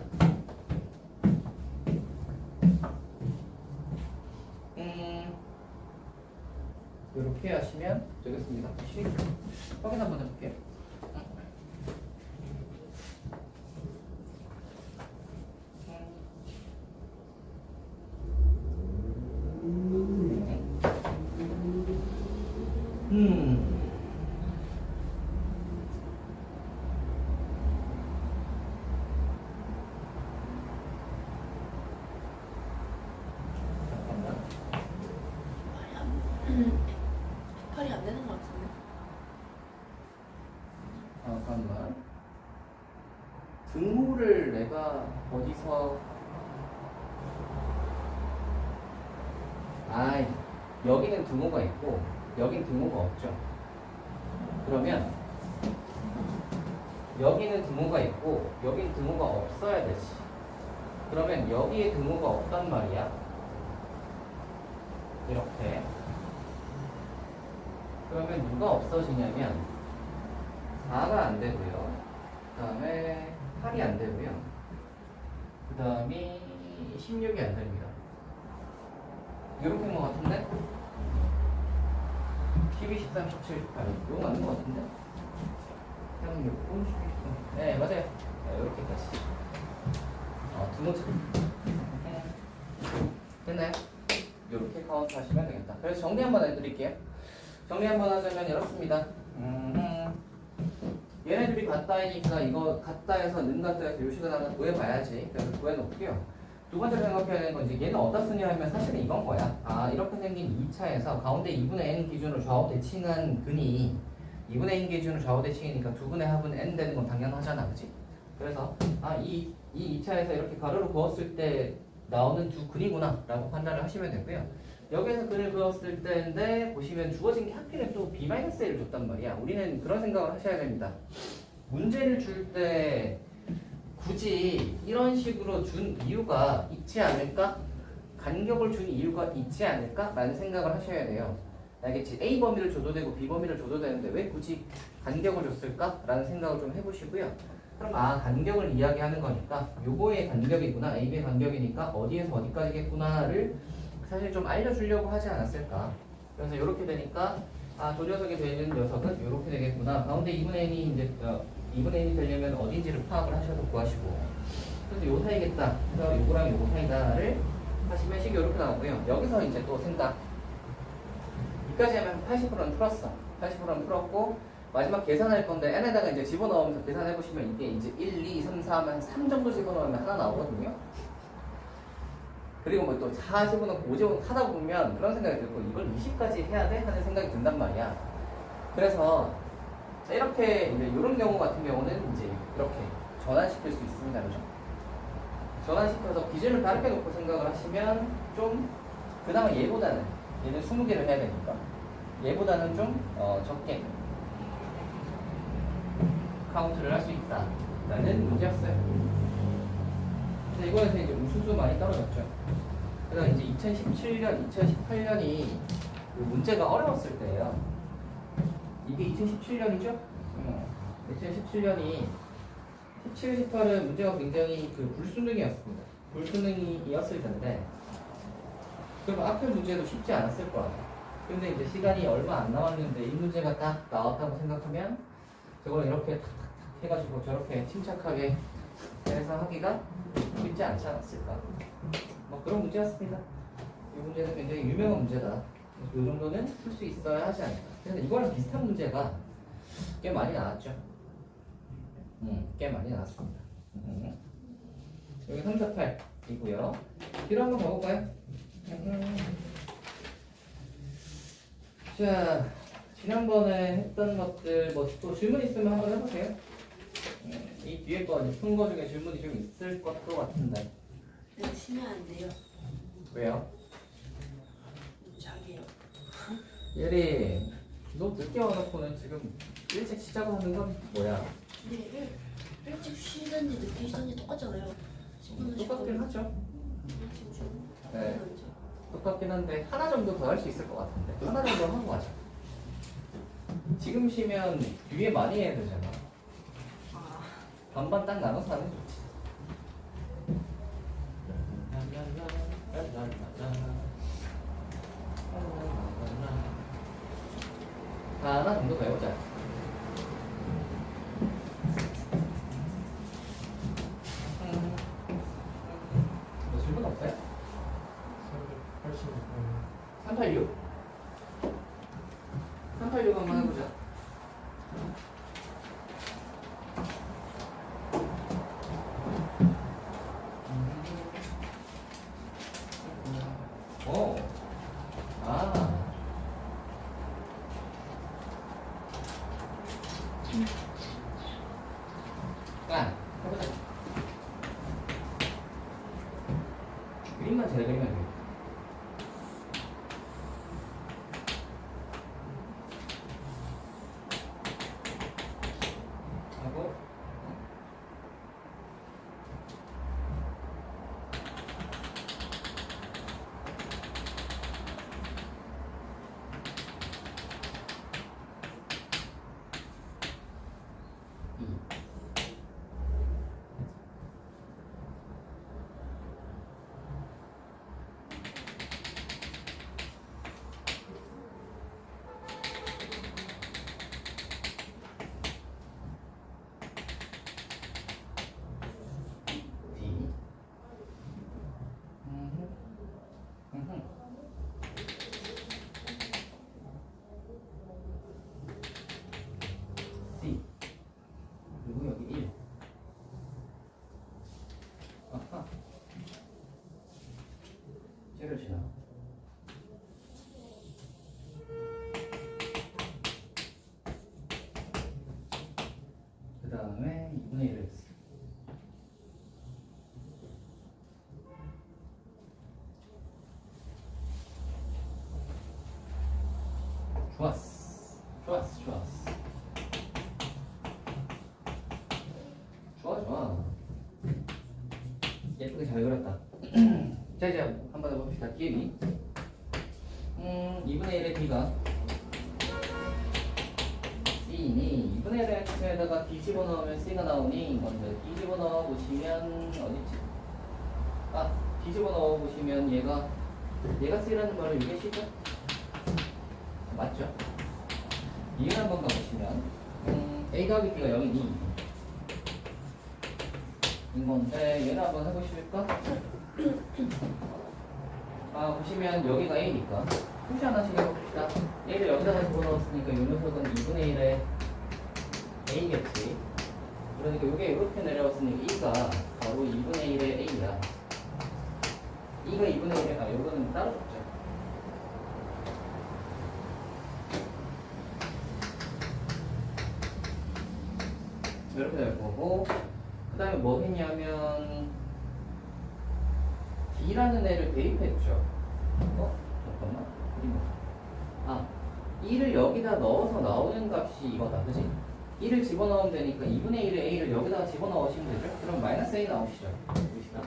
이렇게 하시면 되겠습니다. 혹시 확인 한번 해볼게요. 팔이 안 되는 것 같은데. 잠깐만. 등호를 내가 어디서 여기는 등호가 있고 여긴 등호가 없죠. 그러면 여기는 등호가 있고 여긴 등호가 없어야 되지. 그러면 여기에 등호가 없단 말이야. 이렇게. 그러면 누가 없어지냐면 4가 안 되고요. 그 다음에 8이 안 되고요. 그 다음이 16이 안 됩니다. 이렇게인 것 같은데? 12, 13, 17, 18. 이거 맞는 것 같은데? 3, 6, 9, 12, 13. 네, 맞아요. 이렇게까지. 등호처럼. 됐나요? 이렇게 카운트 하시면 되겠다. 그래서 정리 한번 해드릴게요. 정리 한번 하자면 이렇습니다. 얘네들이 같다이니까 이거 같다에서 능같다에서 요식을 하나 구해봐야지. 그래서 구해놓고요. 두 번째 생각해야 되는 건 이제 얘는 어디다 쓰냐 하면 사실은 이건 거야. 이렇게 생긴 2차에서 가운데 2분의 n 기준으로 좌우 대칭한 근이 2분의 n 기준으로 좌우 대칭이니까 두 분의 합은 n 되는 건 당연하잖아, 그치? 그래서 이 2차에서 이렇게 가로로 그었을 때 나오는 두 근이구나 라고 판단을 하시면 되고요. 여기에서 근을 그었을 때인데 보시면 주어진 게 하필은 또 b-a를 줬단 말이야. 우리는 그런 생각을 하셔야 됩니다. 문제를 줄 때 굳이 이런 식으로 준 이유가 있지 않을까? 간격을 준 이유가 있지 않을까? 라는 생각을 하셔야 돼요. 알겠지? A 범위를 줘도 되고 B 범위를 줘도 되는데 왜 굳이 간격을 줬을까? 라는 생각을 좀 해보시고요. 그럼 간격을 이야기하는 거니까 요거의 간격이구나, AB의 간격이니까 어디에서 어디까지겠구나를 사실 좀 알려주려고 하지 않았을까. 그래서 이렇게 되니까 저 녀석이 되는 녀석은 이렇게 되겠구나. 가운데 2분의 n이 이제 2분의 n이 되려면 어딘지를 파악을 하셔도 구하시고. 그래서 요 사이겠다. 그래서 요거랑 요거 사이다를 하시면 식이 이렇게 나오고요. 여기서 이제 또 생각. 여기까지 하면 80%는 풀었어. 80%는 풀었고 마지막 계산할 건데 n에다가 이제 집어넣으면서 계산해 보시면 이게 이제 1, 2, 3, 4 하면 3 정도 집어넣으면 하나 나오거든요. 그리고 뭐 또 4 집어넣고 5 집어넣고 하다 보면 그런 생각이 들고 이걸 20까지 해야 돼? 하는 생각이 든단 말이야. 그래서 이렇게 이제 이런 경우 같은 경우는 이제 이렇게 전환시킬 수 있습니다. 그죠? 전환시켜서 기준을 다르게 놓고 생각을 하시면 좀 그나마 얘보다는 얘는 20개를 해야 되니까 얘보다는 좀 적게 카운트를 할 수 있다라는 문제였어요. 근데 이거에서 이제 우수수 많이 떨어졌죠. 그래서 이제 2017년, 2018년이 문제가 어려웠을 때예요. 이게 2017년이죠? 2017년이 17, 18은 문제가 굉장히 그 불수능이었습니다. 불수능이었을 텐데 그럼 앞에 문제도 쉽지 않았을 거야. 근데 이제 시간이 얼마 안 남았는데 이 문제가 딱 나왔다고 생각하면 저걸 이렇게 탁탁탁 해가지고 저렇게 침착하게 해서 하기가 쉽지 않지 않았을까. 뭐 그런 문제였습니다. 이 문제는 굉장히 유명한 문제다. 이 정도는 풀 수 있어야 하지 않을까. 그래서 이거랑 비슷한 문제가 꽤 많이 나왔죠. 꽤 많이 나왔습니다. 여기 3, 4, 8이고요. 뒤로 한번 가볼까요? 자, 지난번에 했던 것들 뭐 또 질문 있으면 한번 해보세요. 이 뒤에 거 푼 거 중에 질문이 좀 있을 것도 같은데. 네, 쉬면 안 돼요. 왜요? 자기요. 예리, 너 늦게 와놓고는 지금 일찍 시작하는 건 뭐야? 네, 일찍 쉬든지 늦게 쉬든지 똑같잖아요. 10분은 똑같긴 하죠. 네. 네. 똑같긴 한데 하나 정도 더 할 수 있을 것 같은데 하나 정도 하고 가자. 지금 쉬면 뒤에 많이 해야 되잖아. 아, 반반 딱 나눠서 하는 게 좋지. 하나 정도 배우자. 뭐 질문 없어요? 386? 386 한번 해보자. 오. 아. 아, 해보자. 그림만 잘 그리면 돼. 하고 C 그리고 여기 1. 아하. 쟤를 지나. 그 다음에 2분의 1을 했어. 좋았어. 좋았어. 좋았어. 좋아, 좋아. 예쁘게 잘 그렸다. 자, 이제 한번 해봅시다. 기회비. 2분의 1의 B가 C니 2분의 1의 X에다가 D 집어넣으면 C가 나오니 이건데 D 집어넣어 보시면 어딨지? 아, D 집어넣어 보시면 얘가 C라는 말을 이게 C죠? 맞죠? 이해를 한번 가보시면 A 더하기 B가 0이니 인 건데 얘는 한번 해보실까? 아, 보시면 여기가 A니까 표시 하나씩 해봅시다. A를 여기다가 집어넣었으니까 이 녀석은 2분의 1의 A겠지. 그러니까 이게 이렇게 내려왔으니 E가 바로 2분의 1의 A야. E가 2분의 1의 이거는 따로 적자. 이렇게 될 거고, 그 다음에 뭐 했냐면 D라는 애를 대입했죠. 잠깐만. 아, 1을 여기다 넣어서 나오는 값이 이거다. 그지? 1을 집어넣으면 되니까 2분의 1의 A를 여기다가 집어넣으시면 되죠? 그럼 마이너스 A 나오시죠? 여기다.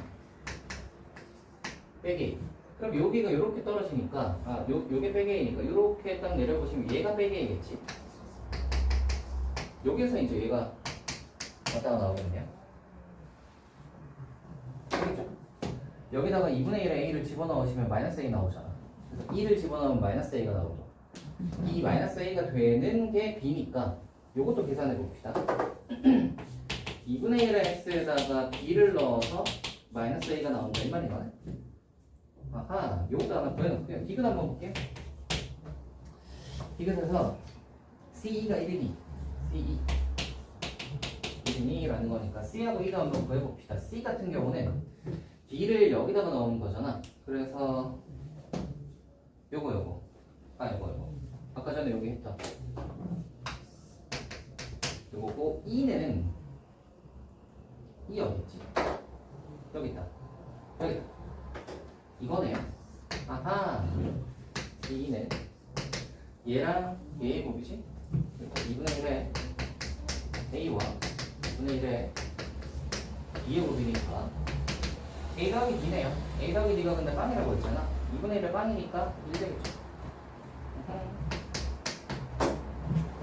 빼기. 그럼 여기가 이렇게 떨어지니까, 요게 빼기 A니까 이렇게 딱 내려보시면 얘가 빼기 A겠지? 여기서 이제 얘가 왔다가 나오겠네요. 알겠죠? 여기다가 2분의 1의 A를 집어넣으시면 마이너스 A 나오잖아. 그래서 2를 집어넣으면 마이너스 A가 나오죠. 이 마이너스 A가 되는 게 B니까 요것도 계산해 봅시다. 2분의 1의 X에다가 B를 넣어서 마이너스 A가 나온다 이 말이네. 아하, 요것도 하나 구해놓고요. 디귿 한번 볼게요. 디귿에서 CE가 1이니 CE 1이니 라는 거니까 C하고 E도 한번 구해봅시다. C 같은 경우는 B를 여기다가 넣은 거잖아. 그래서 요거 아까 전에 여기 했다. 요거고 E는 E 어딨지? 여기 있다. 이거네요. 아하. E는 얘랑 얘의 곱이지? 2분의 1의 A와 2분의 1의 B의 곱이니까 A 더하기 D네요. A 더하기 D가 근데 빵이라고 했잖아. 2분의 1의 빵이니까 1 되겠죠.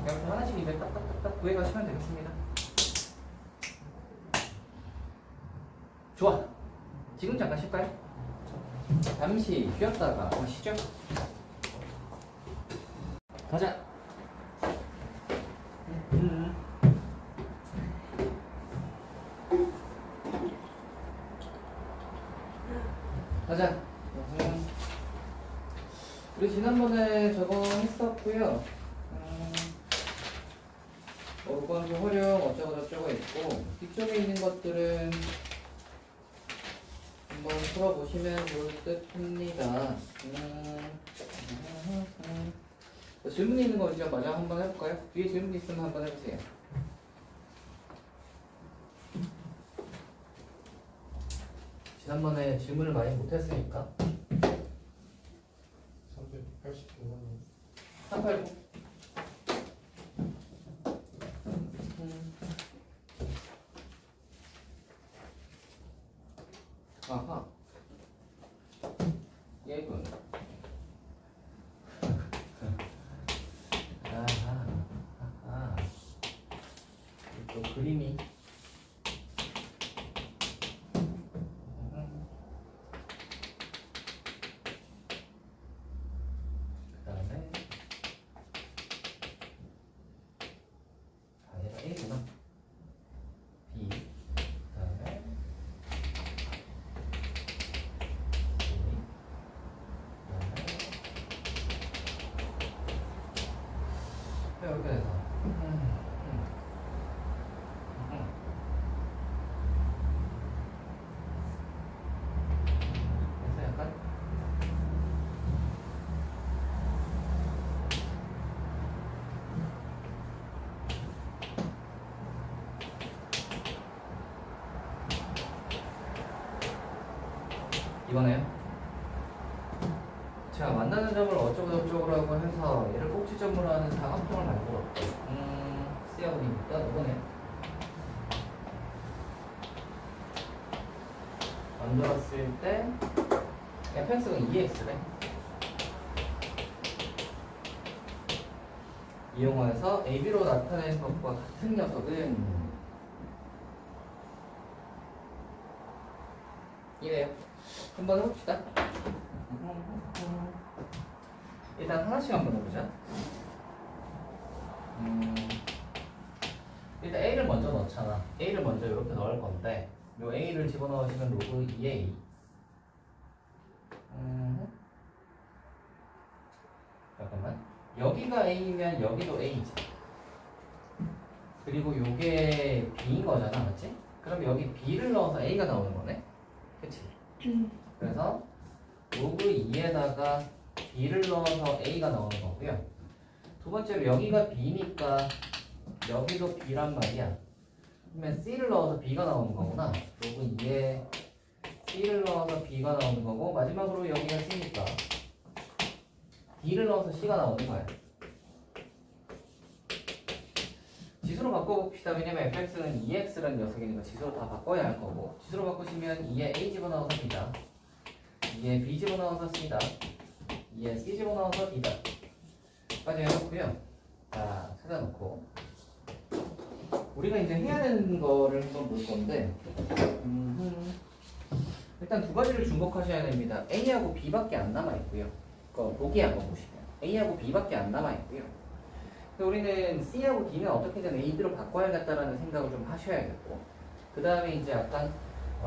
이렇게 하나씩 입에 딱딱딱딱 구해가시면 되겠습니다. 좋아. 지금 잠깐 쉴까요? 잠시 쉬었다가 쉬죠. 가자. 가자. 우리 지난번에 저거 했었고요. 어관계 활용 어쩌고 저쩌고 있고 뒤쪽에 있는 것들은 한번 풀어보시면 좋을 듯 합니다. 질문이 있는 거 이제 마저 한번 해볼까요? 뒤에 질문 있으면 한번 해보세요. 지난번에 질문을 많이 못했으니까 389만 389 아하 예군 아하 또 그림이 그 다음에 얘가 A구나. B 그 다음에 이렇게 해서 그래서 약간 이거네요. 자, 만나는 점을 어쩌고저쩌고 하고 해서 얘를 꼭지점으로 하는 사각형을 만들었고 C하고니까 이거네요. 만들었을 때 fx가 2x래. 이용해서 AB로 나타낸 것과 같은 녀석은 이래요. 한번 해봅시다. 일단 하나씩 한번 해보자. 일단 A를 먼저 넣잖아. A를 먼저 이렇게 넣을 건데 요 A를 집어넣으시면 로그 2A 잠깐만 여기가 A면 여기도 A지. 그리고 요게 B인 거잖아, 맞지? 그럼 여기 B를 넣어서 A가 나오는 거네? 그치? 그래서 로그 2에다가 B를 넣어서 A가 나오는 거고요. 두 번째로 여기가 B니까 여기도 B란 말이야. 그러면 C를 넣어서 B가 나오는 거구나. 로그 2에 C를 넣어서 B가 나오는 거고, 마지막으로 여기가 C니까 D를 넣어서 C가 나오는 거야. 지수로 바꿔봅시다. 왜냐면 fx는 2x라는 녀석이니까 지수로 다 바꿔야 할 거고, 지수로 바꾸시면 2에 a 집어넣어서 b다, 2에 b 집어넣어서 c다, 2에 c 집어넣어서 d다 까지 해놓고요. 자, 찾아놓고 우리가 이제 해야 되는 거를 한번 볼 건데, 일단 두 가지를 중복하셔야 됩니다. a하고 b밖에 안 남아있고요. 보기 한번 보시면 a하고 b밖에 안 남아있고요. 우리는 C하고 D는 어떻게든 AB로 바꿔야겠다라는 생각을 좀 하셔야겠고, 그 다음에 이제 약간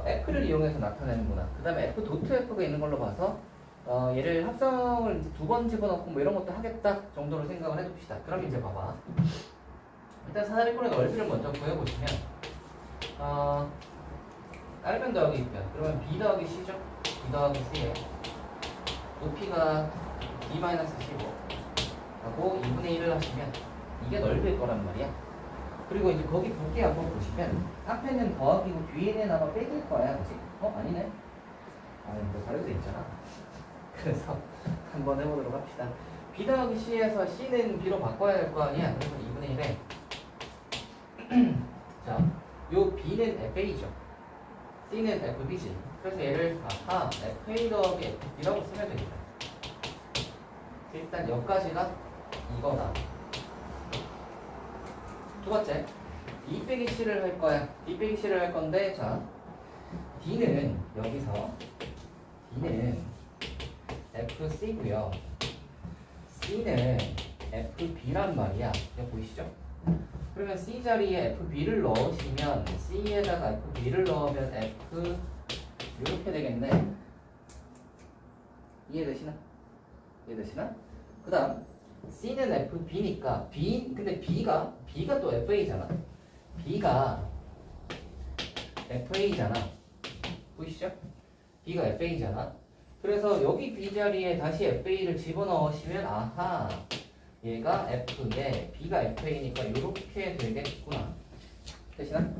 F를 이용해서 나타내는구나. 그 다음에 F 도트 F가 있는 걸로 봐서 얘를 합성을 두 번 집어넣고 뭐 이런 것도 하겠다 정도로 생각을 해둡시다. 그럼 이제 봐봐. 일단 사다리꼴의 넓이를 먼저 구해보시면 R변 더하기 B변, 그러면 B 더하기 C죠? B 더하기 C에 높이가 B-C고 하고 2분의 1을 하시면 이게 넓일 거란 말이야. 그리고 이제 거기 두 개 한번 보시면 앞에는 더하기고 뒤에는 아마 빼길 거야, 그치? 아니네. 아니, 뭐 다른 데 있잖아. 그래서 한번 해보도록 합시다. B 더하기 C에서 C는 B로 바꿔야 될 거 아니야. 그래서 2분의 1에 자, 요 B는 FA죠. C는 FB지. 그래서 얘를 FA 더하기 FB라고 쓰면 되겠다. 일단 여기까지가 이거다. 두 번째, D 빼기 C를 할 거야. D 빼기 C를 할 건데, 자, D는 여기서 D는 FC고요. C는 FB란 말이야. 이거 보이시죠? 그러면 C 자리에 FB를 넣으시면 C에다가 FB를 넣으면 F 이렇게 되겠네. 이해되시나? 이해되시나? 그 다음 C는 FB니까 근데 B가 또 FA잖아. B가 FA잖아. 보이시죠? B가 FA잖아. 그래서 여기 B 자리에 다시 FA를 집어넣으시면 아하, 얘가 F에 B가 FA니까 이렇게 되겠구나. 되시나?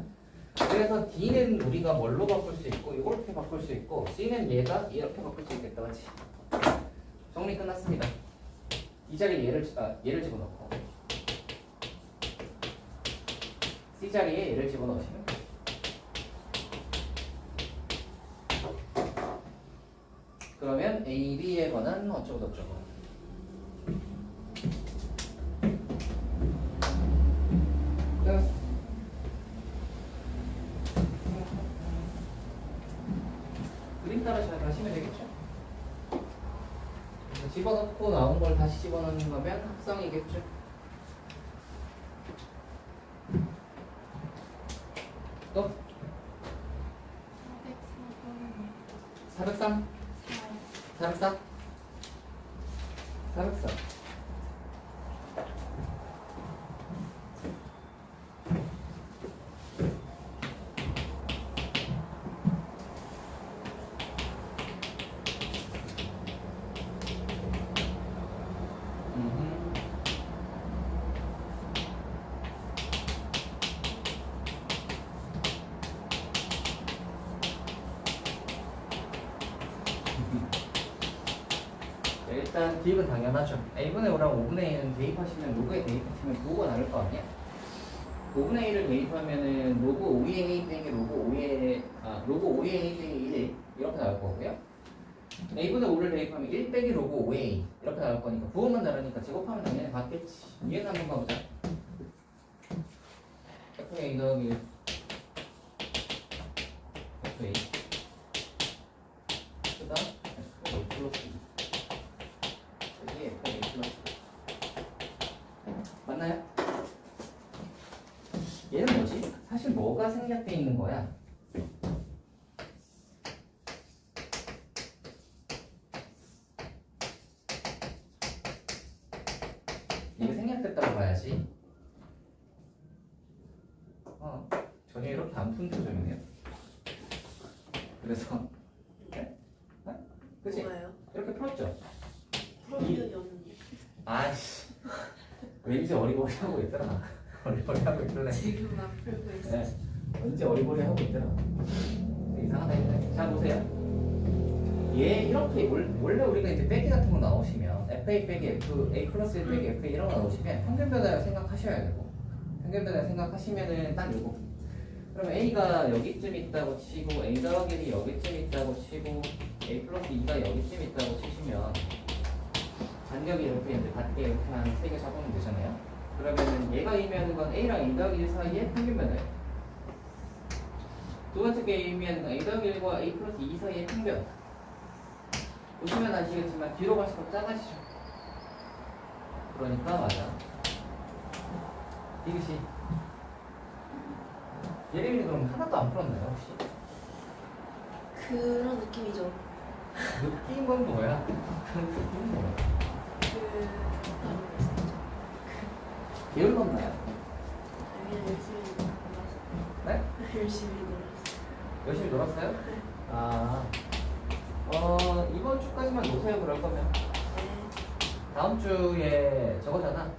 그래서 D는 우리가 뭘로 바꿀 수 있고 이렇게 바꿀 수 있고, C는 얘가 이렇게 바꿀 수 있겠다, 맞지? 정리 끝났습니다. 이 자리에 얘를 집어넣고 C 자리에 얘를 집어넣으시면 돼요. 그러면 A, B에 관한 어쩌고저쩌고. 그림 따라 잘 가시면 되겠죠? 집어넣고 나온 걸 다시 집어넣는 거면 합성이겠죠? 또? 403? 404? 404. 일단 대입은 당연하죠. A분의 5랑 5분의 1은 대입하시면 로그에 대입하시면 부호가 나올 거 아니야? 5분의 1을 대입하면은 로그 5의 A 땡이 로그 5의 A 땡이 1 이렇게 나올 거고요. A분의 5를 대입하면 1 빼기 로그 5의 A 이렇게 나올 거니까 부호만 다르니까 제곱하면 당연히 같겠지. 이해는 한번 가보자. F의 A 더하기 1 F의 그 다음 F의 A 플러스 2 F의 A 플러스 맞나요? 얘는 뭐지? 사실 뭐가 생략되어 있는 거야? 이게 생략됐다고 봐야지. 안 푼 표정이네요. 그래서 네? 네? 그치? 뭐예요? 이렇게 풀었죠? 풀어본 적이 없는데. 아이씨 왠지 어리버리 하고 있더라. 어리버리 하고 있더라. 지금 막 풀고 있어. 네. 왠지 어리버리 하고 있더라. 이상하다 했네. 자 보세요. 얘 이렇게 원래 우리가 이제 빼기 같은 거 나오시면 FA 빼기 F, A 플러스 1 빼기 FA 이런 거 나오시면 평균 변화를 생각하셔야 되고 평균 변화 생각하시면은 딱 요거. 그럼 A가 여기쯤 있다고 치고 A 더하기 1이 여기쯤 있다고 치고 A 플러스 2가 여기쯤 있다고 치시면 간격이 이렇게 이제 같게 이렇게 한 3개 잡으면 되잖아요. 그러면은 얘가 의미하는 건 A랑 A 더하기 1 사이의 평균 변화예요. 두 번째 게 의미하는 건 A 더하기 1과 A 플러스 2 사이의 평균. 보시면 아시겠지만 뒤로 갈수록 작아지죠. 그러니까 맞아. 이것이 예림이는 그럼 하나도 안 풀었나요 혹시? 그런 느낌이죠. 느낀 건 뭐야? 느낀 뭐야? 어떤 거 있었죠? 게을렀나요? 그냥 열심히 놀았어요. 네? 열심히 놀았어요. 열심히 놀았어요? 아, 이번 주까지만 노세요 그럴 거면. 네. 다음 주에 저거잖아.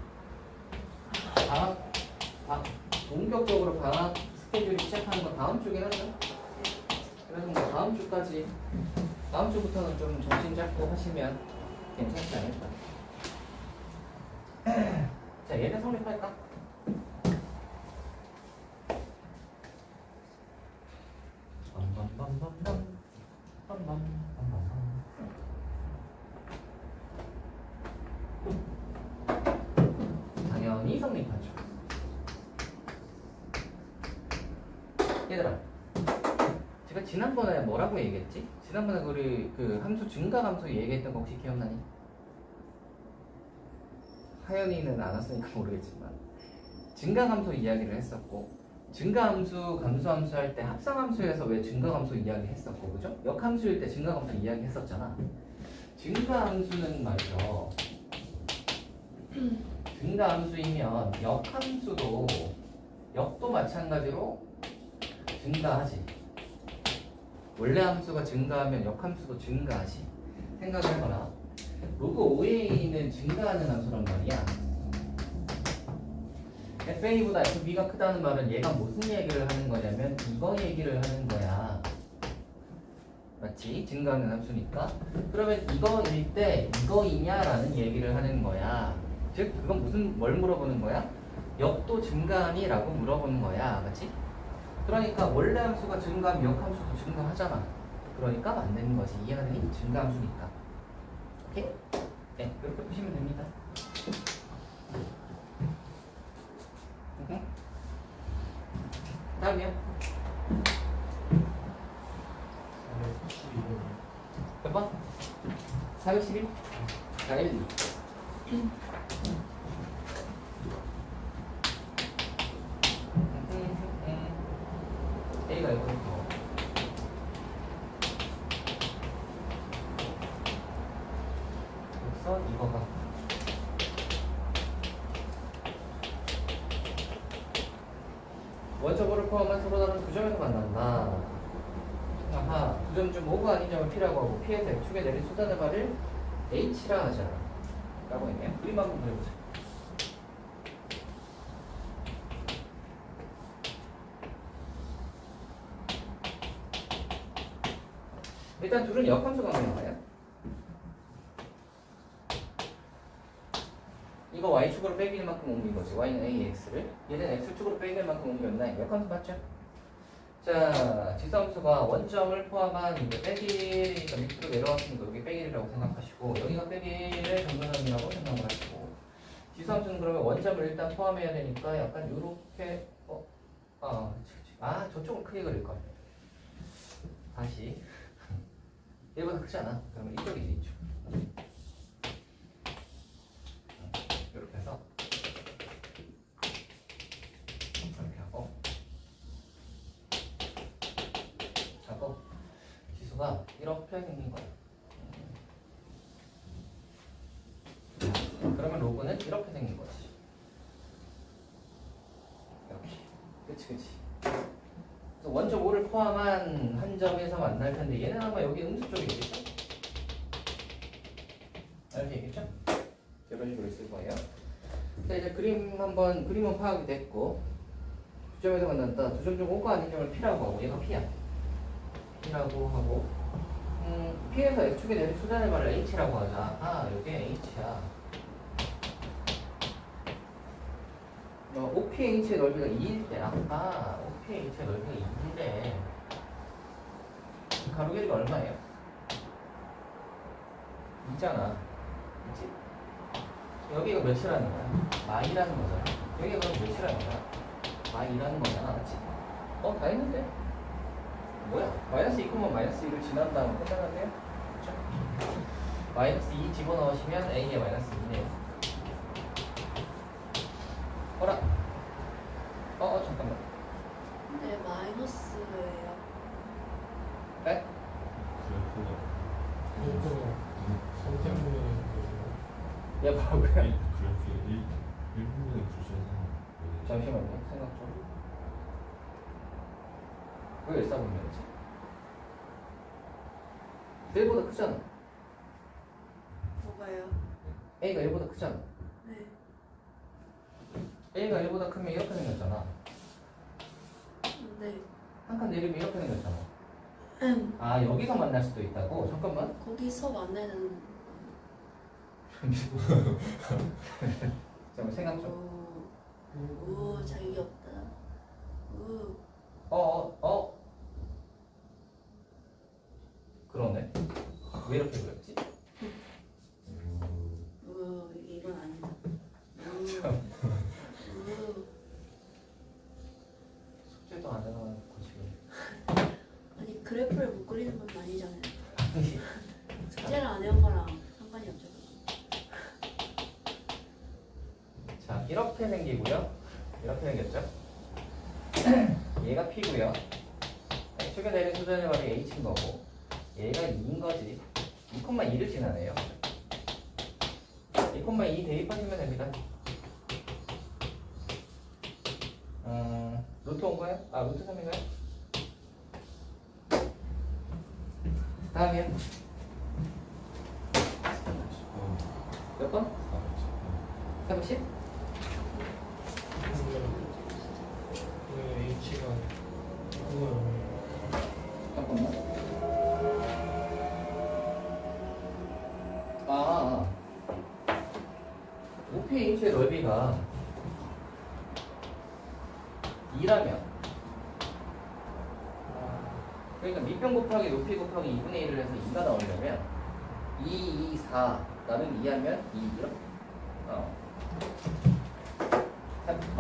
본격적으로 방학 스케줄이 시작하는 건 다음 주긴 하죠. 그래서 뭐 다음 주까지, 다음 주부터는 좀 정신 잡고 하시면 괜찮지 않을까. 자, 얘네 성립할까? 당연히 성립하죠. 얘들아, 제가 지난번에 뭐라고 얘기했지? 지난번에 우리 그 함수 증가 함수 얘기했던 거 혹시 기억나니? 하연이는 안 왔으니까 모르겠지만 증가 함수 이야기를 했었고, 증가 함수, 감소 함수 할 때 합성 함수에서 왜 증가 함수 이야기 했었고, 그죠? 역함수일 때 증가 함수 이야기 했었잖아. 증가 함수는 말이죠. 증가 함수이면 역함수도 역도 마찬가지로 증가하지. 원래 함수가 증가하면 역함수도 증가하지. 생각해봐라. 로그 OA는 증가하는 함수란 말이야. FA보다 FB가 크다는 말은 얘가 무슨 얘기를 하는 거냐면 이거 얘기를 하는 거야. 맞지? 증가하는 함수니까. 그러면 이거일 때 이거이냐라는 얘기를 하는 거야. 즉 그건 뭘 물어보는 거야? 역도 증가하니? 라고 물어보는 거야. 맞지? 그러니까 원래 함수가 증가하면 역함수도 증가하잖아. 그러니까 만드는 거지. 이해가 되니? 증가함수니까. 오케이? 네, 이렇게 보시면 됩니다. 다음이요. 몇 번? 411? 412. A가 이거 그래서 이거가 원점을 포함한 서로 다른 두 점에서 만난다. 아하, 두 점 중 뭐가 아닌 점을 P라고 하고 P에서 X축에 내린 수단의 발을 H라 하자 라고 했네요. 그림 한번 그려보자. 일단 둘은 역함수가 나와요. 이거 Y축으로 빼기는 만큼 옮긴 거지. Y는 AX를. 얘는 X축으로 빼기는 만큼 옮겼나? 역함수 맞죠? 자, 지수함수가 원점을 포함한 이제 빼기니까 밑으로 내려왔으니까 여기 빼기라고 생각하시고, 여기가 빼기를 정근함이라고 생각을 하시고, 지수함수는 그러면 원점을 일단 포함해야 되니까 약간 요렇게 저쪽을 크게 그릴 거야. 다시 얘보다 크지 않아. 그러면 이쪽이지, 이쪽. 이렇게 해서 이렇게 하고 지수가 이렇게 생긴 거야. 그러면 로그는 이렇게 생긴 거지. 이렇게. 그치. 원점 5를 포함한 한 점에서 만날 텐데 얘는 아마 여기 음수 쪽이겠죠? 이렇게 있겠죠? 이런 식으로 있을 거예요. 자, 이제 그림은 파악이 됐고 두 점에서 만난다. 두 점 중 O가 아닌 점을 P라고 하고 얘가 P야. P라고 하고 P에서 X축에 내린 수단의 말을 H라고 하자. 아, 이게 H야. OPH의 넓이가 2일 때 아까 OPH의 넓이가 2인데 가로 길이가 얼마예요? 2잖아. 그치? 여기가 몇이라는 거야? 마이라는 거잖아. 여기가 그럼 몇이라는 거야? 마이라는 거잖아. 그치? 다 했는데? 뭐야? 마이너스 2, 마이너스 2를 지난 다음에 끝나는데요? 그쵸? 마이너스 2 집어넣으시면 A의 마이너스 2네요. 어라? 잠깐만. 네, 마이너스예요. 네? 그래프가 선생님의 얘 뭐라고요? 그래프의 일부분의 구조는 잠시만요. 생각 좀. 왜 일사분면이지? 1보다 크잖아. 뭐가요? A가 1보다 크잖아. 네. A가 1보다 크면 이렇게 생겼잖아. 네. 한 칸 내리면 이렇게 생겼잖아. 아, 여기서 만날 수도 있다고? 잠깐만. 거기서 만나는. 잠깐만 생각 좀. 오, 자기 없다. 오. 그러네. 왜 이렇게 그렸지? 오, 이건 아니다. 숙제도 안 해놓고 지금. 아니, 그래프를 못 그리는 건 아니잖아요. 아니, 숙제를 안 해온 거랑 상관이 없죠. 자, 이렇게 생기고요. 이렇게 생겼죠? 얘가 P고요. X축에 내린 수준의 말이 H인 거고 얘가 2인 거지. 2,2를 지나네요. 2,2 대입하시면 됩니다. 루트 온 거예요? 아, 루트 3인가요? 다음이요. 몇 번? 410? 왜 H가 그거요? 잠깐만. OPH의 넓이가 2라면 그러니까 밑변 곱하기 높이 곱하기 2분의 1을 해서 2가 나오려면 2, 2, 4 나를 2하면 2 이렇게 3번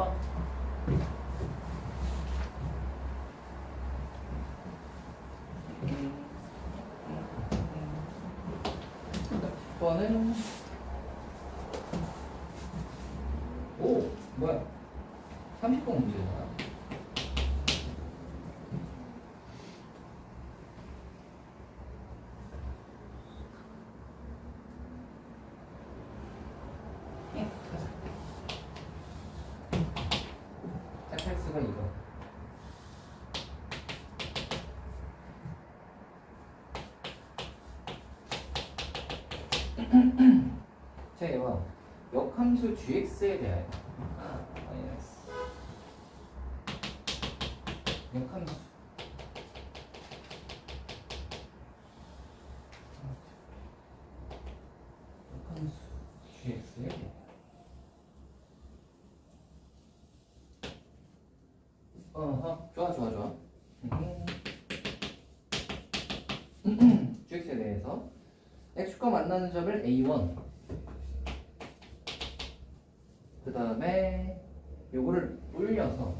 10번은 오! 뭐야 30번 문제잖아. 짝탈수가 이거. 자, 이거 역함수 gx에 대하여 마이너스 역함수 gx에 대하여 좋아. gx에 대해서 x과 만나는 점을 a1 그 다음에 요거를 올려서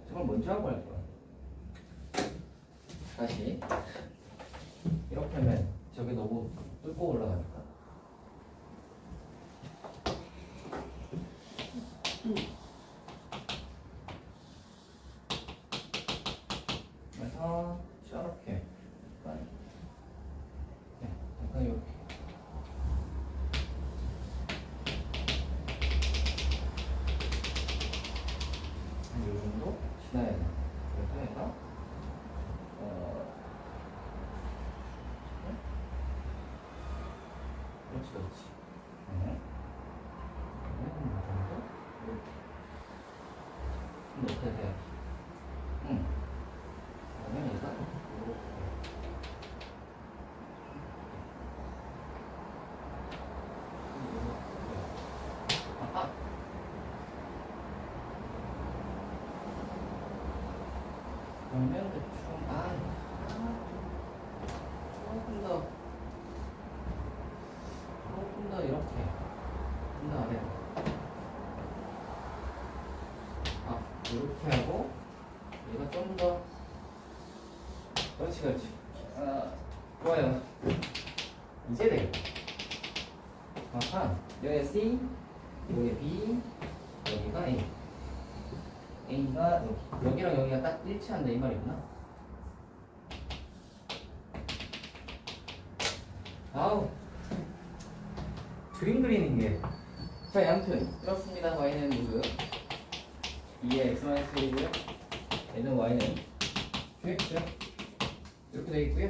저걸 먼저 하고 할 거야. 다시 이렇게 하면 저게 너무 뚫고 올라가니까 그래서 저렇게 약간 이렇게 이 정도 그렇지 그렇지. 네. 이 정도? 이렇게. 근데 어떻게 돼요? 그러면 얘가 이렇게. 아하. 그러면 대충 조금 더 이렇게 좀 더 아래. 이렇게 하고 얘가 좀 더 그렇지 그렇지. 좋아요. 이제 되겠다. 여기 C, 여기 B, 여기가 A. A가 여기랑 여기가 딱 일치한다 이 말이구나. 아우 그림 그리는 게. 자, 양튼 그렇습니다. y는 모두 2의 x-1이고요. 얘는 y는 qx요. 이렇게 되어 있고요.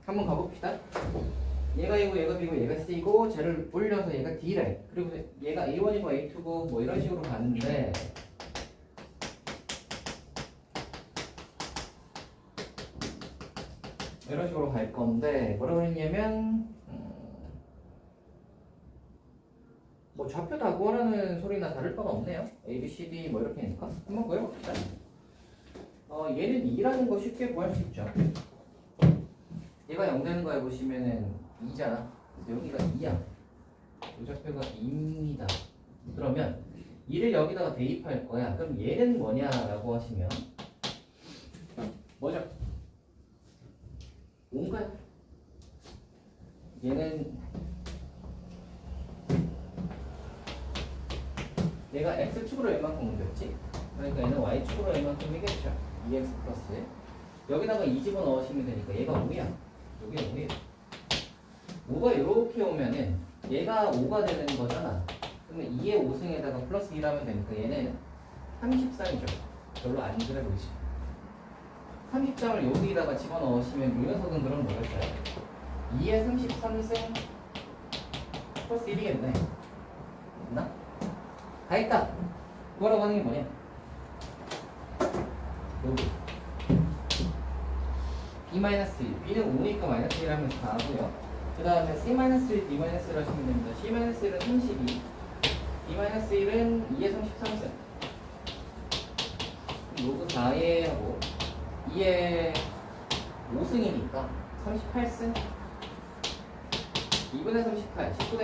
한번 가봅시다. 얘가 A고 얘가 B고 얘가 C고 쟤를 올려서 얘가 D래. 그리고 얘가 A1이고 A2고 뭐 이런 식으로 가는데 이런 식으로 갈 건데 뭐라고 했냐면 뭐 좌표 다 구하라는 소리나 다를 바가 없네요. A, B, C, D 뭐 이렇게 하니까 한번 구해봅시다. 얘는 2라는 거 쉽게 구할 수 있죠. 얘가 0 되는 거 해보시면은 2잖아. 여기가 2야. 이 좌표가 2입니다. 그러면 2를 여기다가 대입할 거야. 그럼 얘는 뭐냐라고 하시면 뭐죠? 5인가요? 얘는 얘가 x축으로 얼만큼 옮겼지? 그러니까 얘는 y축으로 얼만큼이겠죠. 2x 플러스 여기다가 2 집어넣으시면 되니까 얘가 5야. 여기가 5예요. 5가 이렇게 오면은 얘가 5가 되는 거잖아. 그러면 2의 5승에다가 플러스 1하면 되니까 얘는 33이죠. 별로 안 그래 보이지? 33을 여기다가 집어넣으시면 이 녀석은 그럼 뭐였어요? 2의 33승 플러스 1이겠네. 됐나? 다 했다. 뭐라고 하는 게 뭐냐? 여기 B-1, B는 5니까 마이너스 1 하면서 다 하고요. 그 다음에 C-1, D-1을 하시면 됩니다. C-1은 32, D-1은 2의 33승 요거 4에 하고 2의 5승이니까 38승 2분의 38, 19대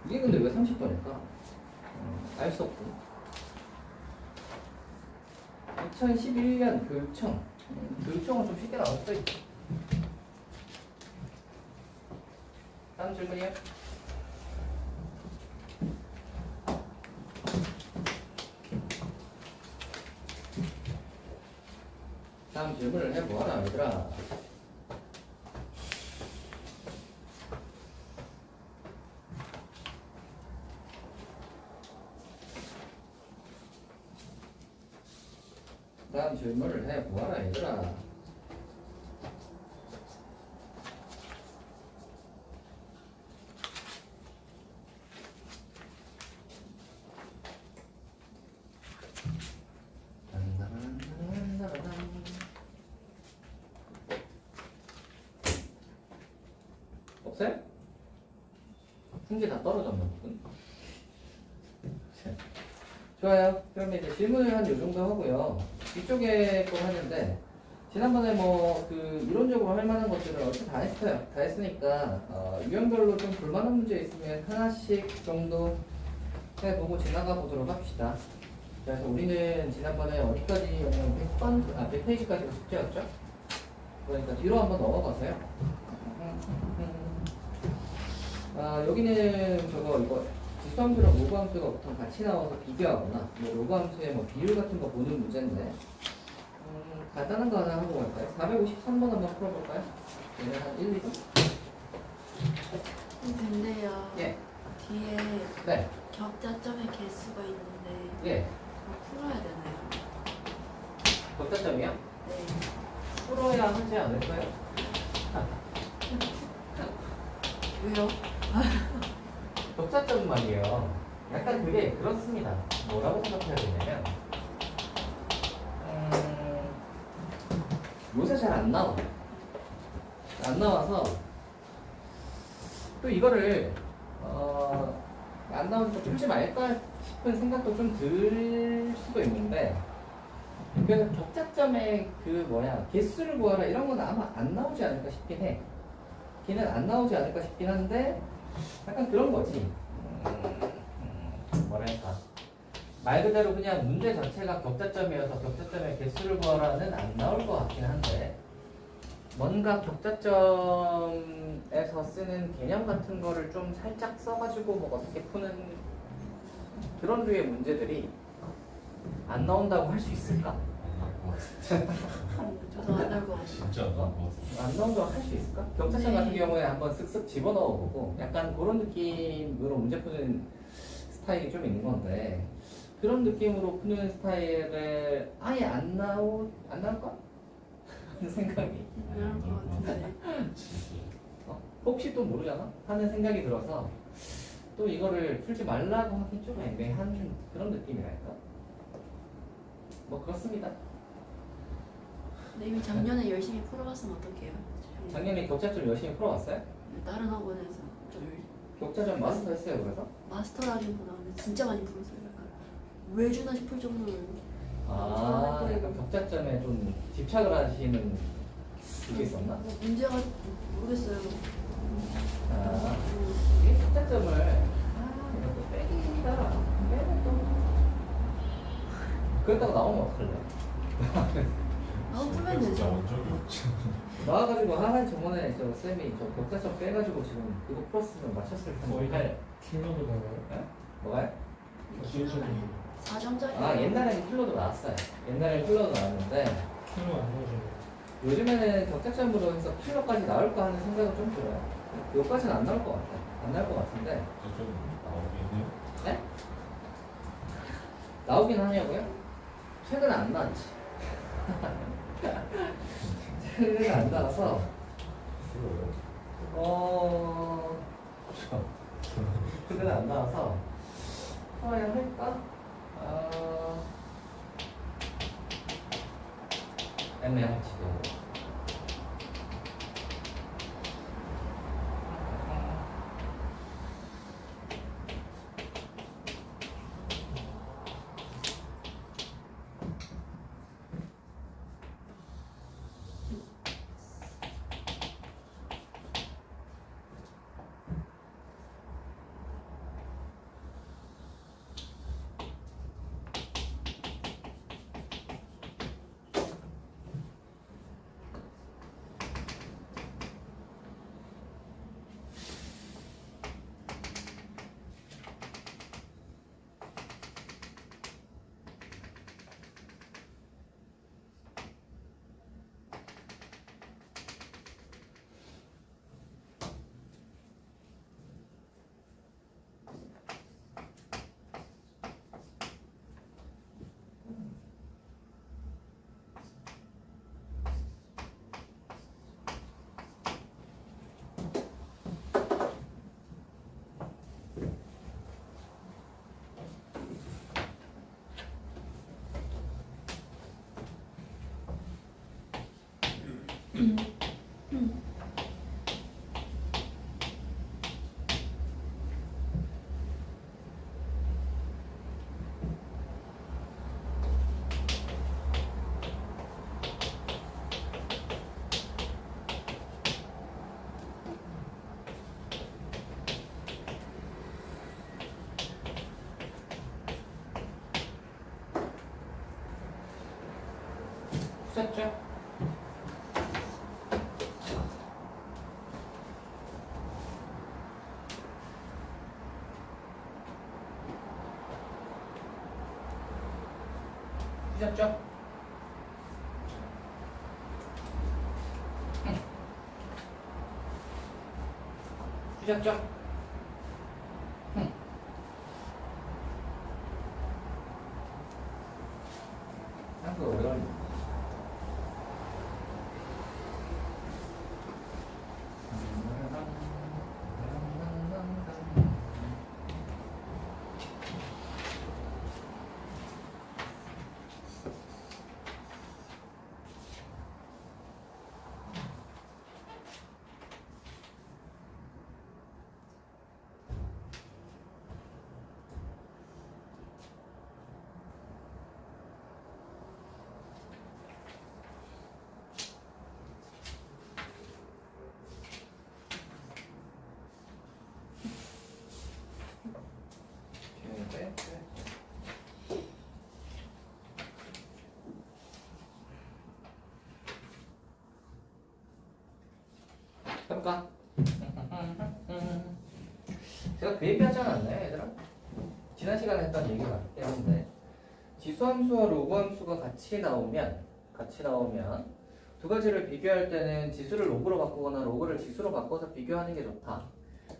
이게 근데 왜 30도일까? 알 수 없고 2011년 교육청 교육청은 좀 쉽게 나왔어요. 다음 질문이요. 다음 질문을 해보아라 얘들아. 다음 질문을 해보아라 얘들아. 없어요? fun기 다 떨어졌나 보군. 좋아요. 그러면 이제 질문을 한 요 정도 하고요. 이쪽에 거 하는데 지난번에 뭐 그 이론적으로 할 만한 것들을 어차피 다 했어요. 다 했으니까 유형별로 좀 볼만한 문제 있으면 하나씩 정도 해보고 지나가 보도록 합시다. 그래서 우리는 지난번에 어디까지 100페이지까지 숙제였죠? 그러니까 뒤로 한번 넘어가세요. 여기는 저거 이거 지수함수랑 로그함수가 보통 같이 나와서 비교하거나 뭐 로그함수의 뭐 비율 같은 거 보는 문제인데 간단한 거 하나 하고 갈까요? 453번 한번 풀어볼까요? 얘는 한 1, 2분? 근데요. 예. 뒤에 네. 격자점의 개수가 있는데 예. 그거 풀어야 되나요? 격자점이요? 네. 풀어야 하지 않을까요? 왜요? 격차점 말이에요. 약간 그게 그렇습니다. 뭐라고 생각해야 되냐면 요새 잘 안 나와. 안 나와서 또 이거를 안 나오니까 풀지 말까 싶은 생각도 좀 들 수도 있는데 그래서 격차점의 그 개수를 구하라 이런 건 아마 안 나오지 않을까 싶긴 해. 걔는 안 나오지 않을까 싶긴 한데 약간 그런 거지. 뭐랄까 말 그대로 그냥 문제 자체가 격차점이어서 격차점의 개수를 구하라는 안 나올 것 같긴 한데 뭔가 격차점에서 쓰는 개념 같은 거를 좀 살짝 써가지고 뭐 어떻게 푸는 그런 류의 문제들이 안 나온다고 할 수 있을까? 저도 안 나올 것 같아요. 진짜 안 나올 것 같아. 안 나온다고 할 수 있을까? 격차점 네. 같은 경우에 한번 쓱쓱 집어넣어보고 약간 그런 느낌으로 문제 푸는 스타일이 좀 있는 건데 그런 느낌으로 푸는 스타일을 아예 안 나올까? 하는 생각이 안 나올 것 같은데. 혹시 또 모르잖아? 하는 생각이 들어서 또 이거를 풀지 말라고 하긴 좀 애매한 그런 느낌이랄까? 뭐 그렇습니다. 근데 이미 작년에 열심히 풀어봤으면 어떡해요? 작년에 격차점 열심히 풀어왔어요? 다른 학원에서 좀 격차점 마스터 했어요 그래서? 마스터라기보다는 진짜 많이 풀었어요. 약간 왜 주나 싶을 정도로 아, 약간 격차점에 좀 집착을 하시는 그게 있었나? 뭐 문제가 모르겠어요. 아, 이게 격차점을 이렇게 빼기가 빼면 또 그랬다가 나오면 어떡할래? 나도 풀면 진짜 되죠. 원적이 없지. 나와가지고 저번에 저 쌤이 저 격차점 빼가지고 지금 이거 풀었으면 맞췄을 텐데 거의 할 킬러도 나와요. 네? 뭐가요? 기회적인 4점짜리. 아 옛날에는 킬러도 나왔어요. 옛날에 킬러도 나왔는데 킬러 안 나오잖아요. 요즘에는 격차점으로 해서 킬러까지 나올까 하는 생각은 좀 들어요. 여기까지는 안 나올 것 같아. 안 나올 것 같은데 좀 나오긴 해요. 네? 나오긴 하냐고요? 최근에 안 나왔지. 최근에 안 나와서 풀어요? 최근에 안 나와서 풀어야 할까? 애매한 지금. 푸셨죠? 푸셨죠? 푸셨죠? 생각보다 오래 걸린다. 해볼까? 제가 그 얘기 하지 않았나요, 얘들아? 지난 시간에 했던 얘기가 맞긴 한데 지수함수와 로그함수가 같이 나오면 두 가지를 비교할 때는 지수를 로그로 바꾸거나 로그를 지수로 바꿔서 비교하는 게 좋다.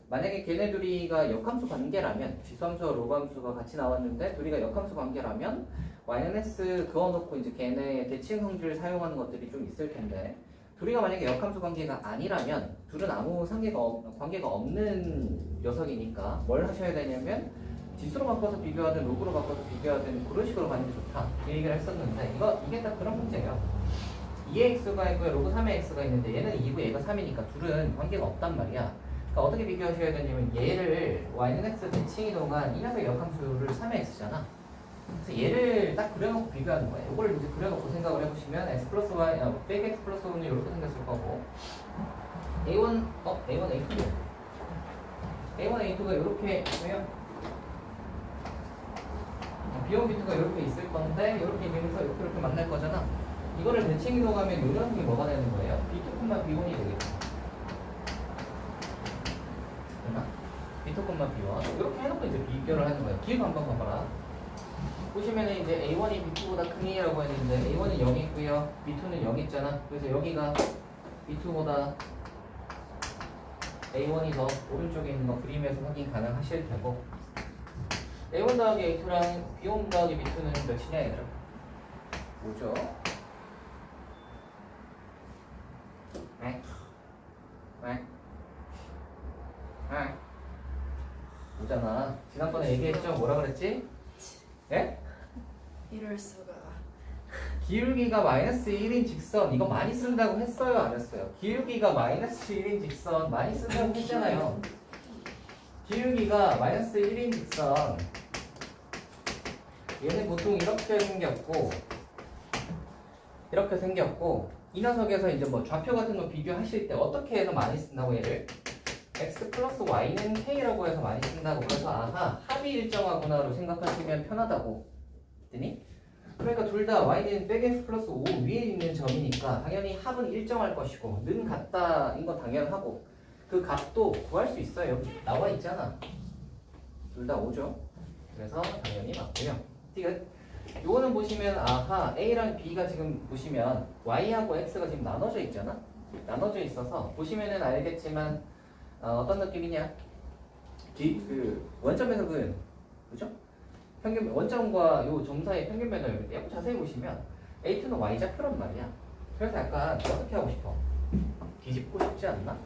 만약에 걔네 둘이가 역함수 관계라면 지수함수와 로그함수가 같이 나왔는데 둘이가 역함수 관계라면 y는 그어놓고 이제 걔네의 대칭 성질을 사용하는 것들이 좀 있을 텐데 둘이가 만약에 역함수 관계가 아니라면 둘은 아무 관계가 없는 녀석이니까 뭘 하셔야 되냐면 지수로 바꿔서 비교하든 로그로 바꿔서 비교하든 그런 식으로 가는 게 좋다 그 얘기를 했었는데 이게 딱 그런 문제예요. 2x가 있고요 로그 3의 x가 있는데 얘는 2고 얘가 3이니까 둘은 관계가 없단 말이야. 그러니까 어떻게 비교하셔야 되냐면 얘를 y는 x 대칭 이동한 이 녀석의 역함수를 3의 x잖아. 그래서 얘를 딱 그려놓고 비교하는 거예요. 이걸 이제 그려놓고 생각을 해보시면 x 플러스 y, 빼기 x 플러스 5는 이렇게 생겼을 거고 a1, a1, a2 a1, a2가 이렇게 있고요 b1, b2가 이렇게 있을 건데 이렇게 있으면서 이렇게 만날 거잖아. 이거를 대칭 이동하면 이 녀석이 뭐가 되는 거예요? b2, b1이 되겠죠. 됐나? b2, b1 이렇게 해놓고 이제 비교를 하는 거예요. 기억 한번 봐봐라. 보시면은 이제 A1이 B2보다 크니라고 했는데 A1은 0이 있고요. B2는 0이 있잖아. 그래서 여기가 B2보다 A1이 더 오른쪽에 있는 거 그림에서 확인 가능하실 테고 A1 더하기 A2랑 B1 더하기 B2는 몇이냐 얘들아? 5죠? 네? 네? 네? 5잖아. 지난번에 얘기했죠? 뭐라 그랬지? 예? 이럴 수가. 기울기가 마이너스 1인 직선 이거 많이 쓴다고 했어요? 안 했어요? 기울기가 마이너스 1인 직선 많이 쓴다고 했잖아요. 기울기가 마이너스 1인 직선 얘는 보통 이렇게 생겼고 이 녀석에서 이제 뭐 좌표 같은 거 비교하실 때 어떻게 해서 많이 쓴다고 얘를 x 플러스 y는 k라고 해서 많이 쓴다고. 그래서 아하 합이 일정하구나로 생각하시면 편하다고 했더니 그러니까 둘 다 y는 빼기 x 플러스 5 위에 있는 점이니까 당연히 합은 일정할 것이고 는 같다인 건 당연하고 그 값도 구할 수 있어요. 여기 나와 있잖아. 둘 다 5죠. 그래서 당연히 맞고요. 티귿. 요거는 보시면 아하 a랑 b가 지금 보시면 y하고 x가 지금 나눠져 있잖아. 나눠져 있어서 보시면은 알겠지만 어떤 느낌이냐? 그 원점에서 그죠? 평균 원점과 요 점 사이 평균 변화율 때 자세히 보시면 A2는 Y 좌표란 말이야. 그래서 약간 어떻게 하고 싶어? 뒤집고 싶지 않나?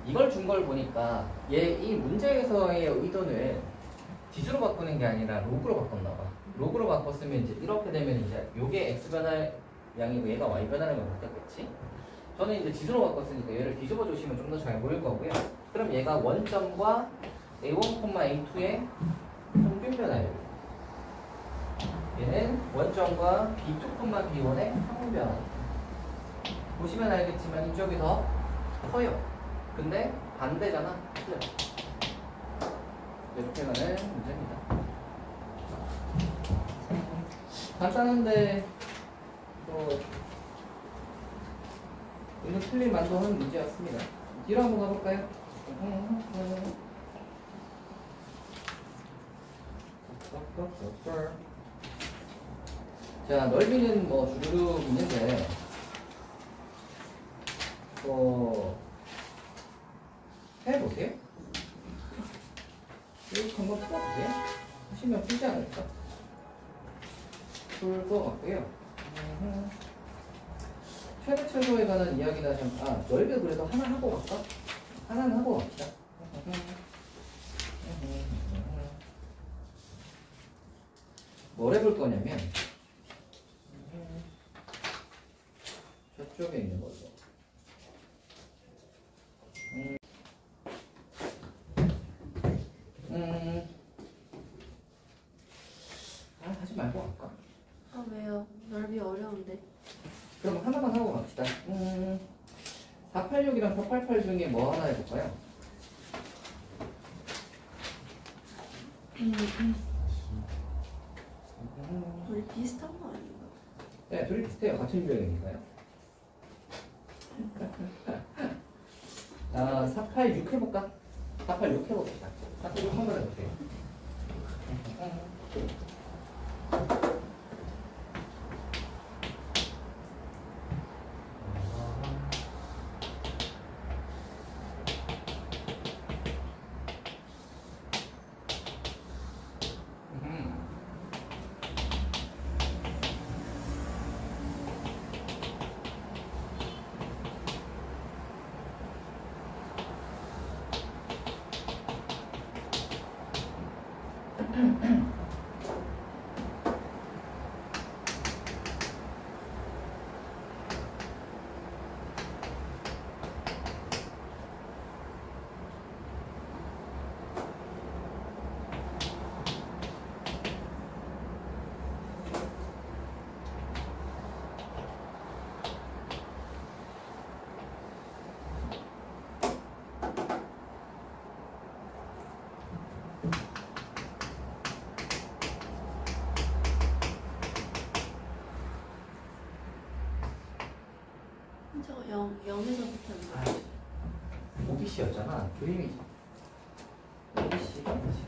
이걸 준 걸 보니까 이 문제에서의 의도는 지수로 바꾸는 게 아니라 로그로 바꿨나 봐. 로그로 바꿨으면 이제 이렇게 되면 이제 요게 x 변화 양이고 얘가 y 변화량이 바뀌었겠지? 저는 이제 지수로 바꿨으니까 얘를 뒤집어 주시면 좀 더 잘 보일 거고요. 그럼 얘가 원점과 A1, A2의 평균 변화율. 얘는 원점과 B2, B1의 평균 변화. 보시면 알겠지만 이쪽이 더 커요. 근데 반대잖아. 틀려. 이렇게 가는 문제입니다. 간단한데 이거 틀린 만도 하는 문제였습니다. 뒤로 한번 가볼까요? 자, 넓이는 뭐 주르륵 있는데 해보세요. 이렇게 한번 풀어보세요. 하시면 풀지 않을까? 풀 것 같고요. 최대 최소에 관한 이야기나 좀, 넓이 그래도 하나 하고 갈까? 하나는 하고 갑시다. 뭘 해볼 거냐면, 저쪽에 있는 걸로. 하지 말고 갈까? 아 왜요? 넓이 어려운데. 그럼 하나만 하고 갑시다. 486이랑 488 중에 뭐 하나 해볼까요? 거의 비슷한 거 아닌가? 네, 둘이 비슷해요. 같은 유형이니까요. 486 해볼까? 486 해봅시다. 486 한번 해보세요. 저거 0에서부터 OBC였잖아. 그림이 OBC가 뭐지?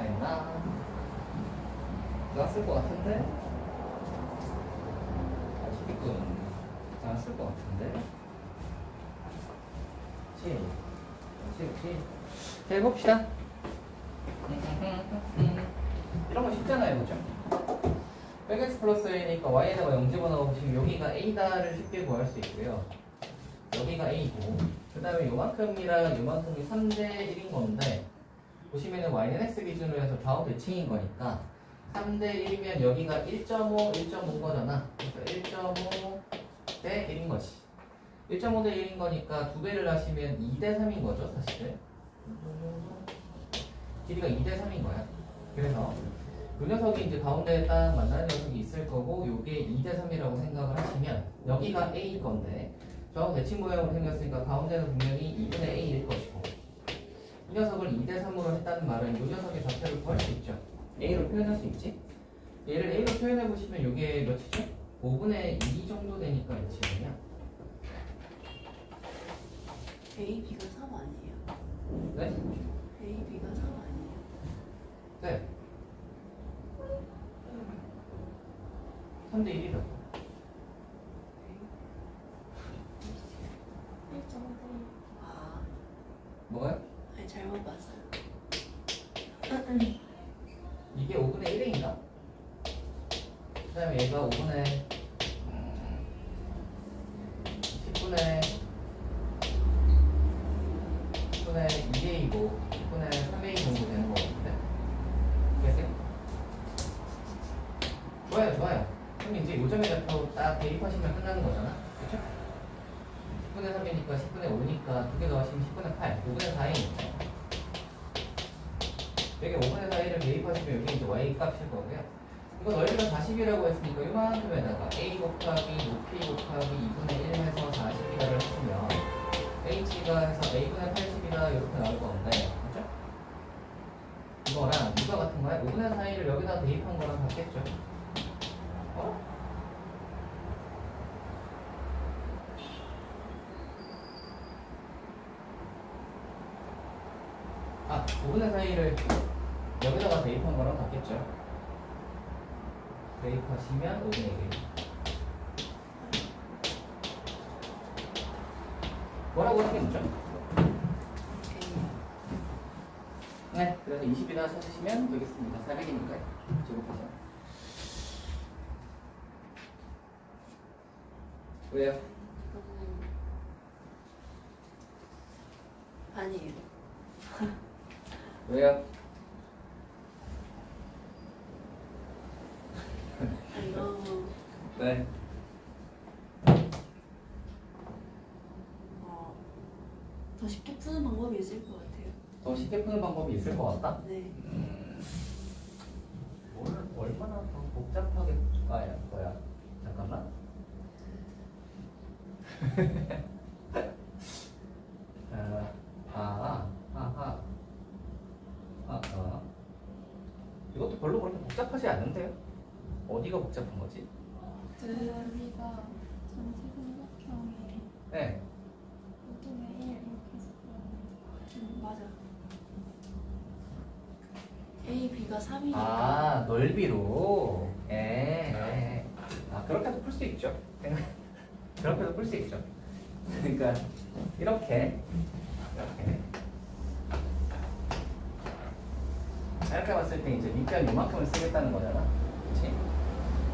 다 했나? 나왔을 것 같은데? 아직은 나왔을 것 같은데? 그치? 자, 해봅시다. 이런 거 쉽잖아요, 그죠? 백x 플러스 a니까 y에다가 0 집어넣으시면 여기가 a다를 쉽게 구할 수 있고요. 여기가 a고, 그 다음에 요만큼이랑 요만큼이 3대 1인 건데, 보시면은 y는 x 기준으로 해서 좌우 대칭인 거니까 3대 1이면 여기가 1.5, 1.5인 거잖아. 그러니까 1.5 대 1인 거지. 1.5 대 1인 거니까 2배를 하시면 2대 3인 거죠, 사실. 길이가 2대 3인 거야. 그래서 이 녀석이 이제 가운데에 딱 만나는 녀석이 있을 거고, 요게 2대 3이라고 생각을 하시면 여기가 a일 건데, 좌우 대칭 모양으로 생겼으니까 가운데는 분명히 2분의 a일 것이고, 이 녀석을 2대 3으로 했다는 말은 이 녀석의 좌표를 구할 수 있죠. a로 표현할 수 있지. 얘를 a로 표현해 보시면 이게 몇이죠? 5분의 2 정도 되니까 몇이냐? A, B가 3 아니에요? 네? A, B가 3 아니에요? 네. 3대 1이라고. 1.5대 아, 뭐가요? 아니 잘못 봤어요. 이게 5분의 1인가? 그 다음에 얘가 5분의 10분의 2a이고 10분의 3a 정도 되는 거 같은데? 됐어요? 좋아요. 다 대입하시면 끝나는 거잖아. 그쵸? 10분의 3이니까 10분의 5니까 2개 더하시면 10분의 8, 5분의 4이니까 여기 5분의 4를 대입하시면 여기 이제 y 값일 거고요. 이거 넓이가 40이라고 했으니까 이만큼에다가 a 곱하기 높이 곱하기 2분의 1 해서 40이라를 하시면 h가 해서 a분의 80이다 이렇게 나올 건데, 그죠? 이거랑 이거 같은 거야. 5분의 4를 여기다 대입한 거랑 같겠죠? 어? 아, 5분의 4를 여기다가 대입한 거랑 같겠죠? 대입하시면 5분의 1. 뭐라고 하겠죠? 네, 그래서 20이나 찾으시면 되겠습니다. 400이니까요. 제곱해서. 왜요? 아니에요. 왜요? 아니 너무 네. 더 쉽게 푸는 방법이 있을 것 같아요. 더 쉽게 푸는 방법이 있을 것 같다? 네. 뭘 얼마나 더 복잡하게 가야 거야? 잠깐만. 이것도 별로 그렇게 복잡하지 않은데요? 어디가 복잡한 거지? 넓이가 전체 삼각형에 네. 5분의 1 이렇게 해서 맞아. A, B가 3이니까. 아, 넓이로. 아, 그렇게도 풀 수 있죠. 그렇게도 풀 수 있죠. 그러니까 이렇게 봤을 때 이제 밑변 이만큼을 쓰겠다는 거잖아. 그렇지?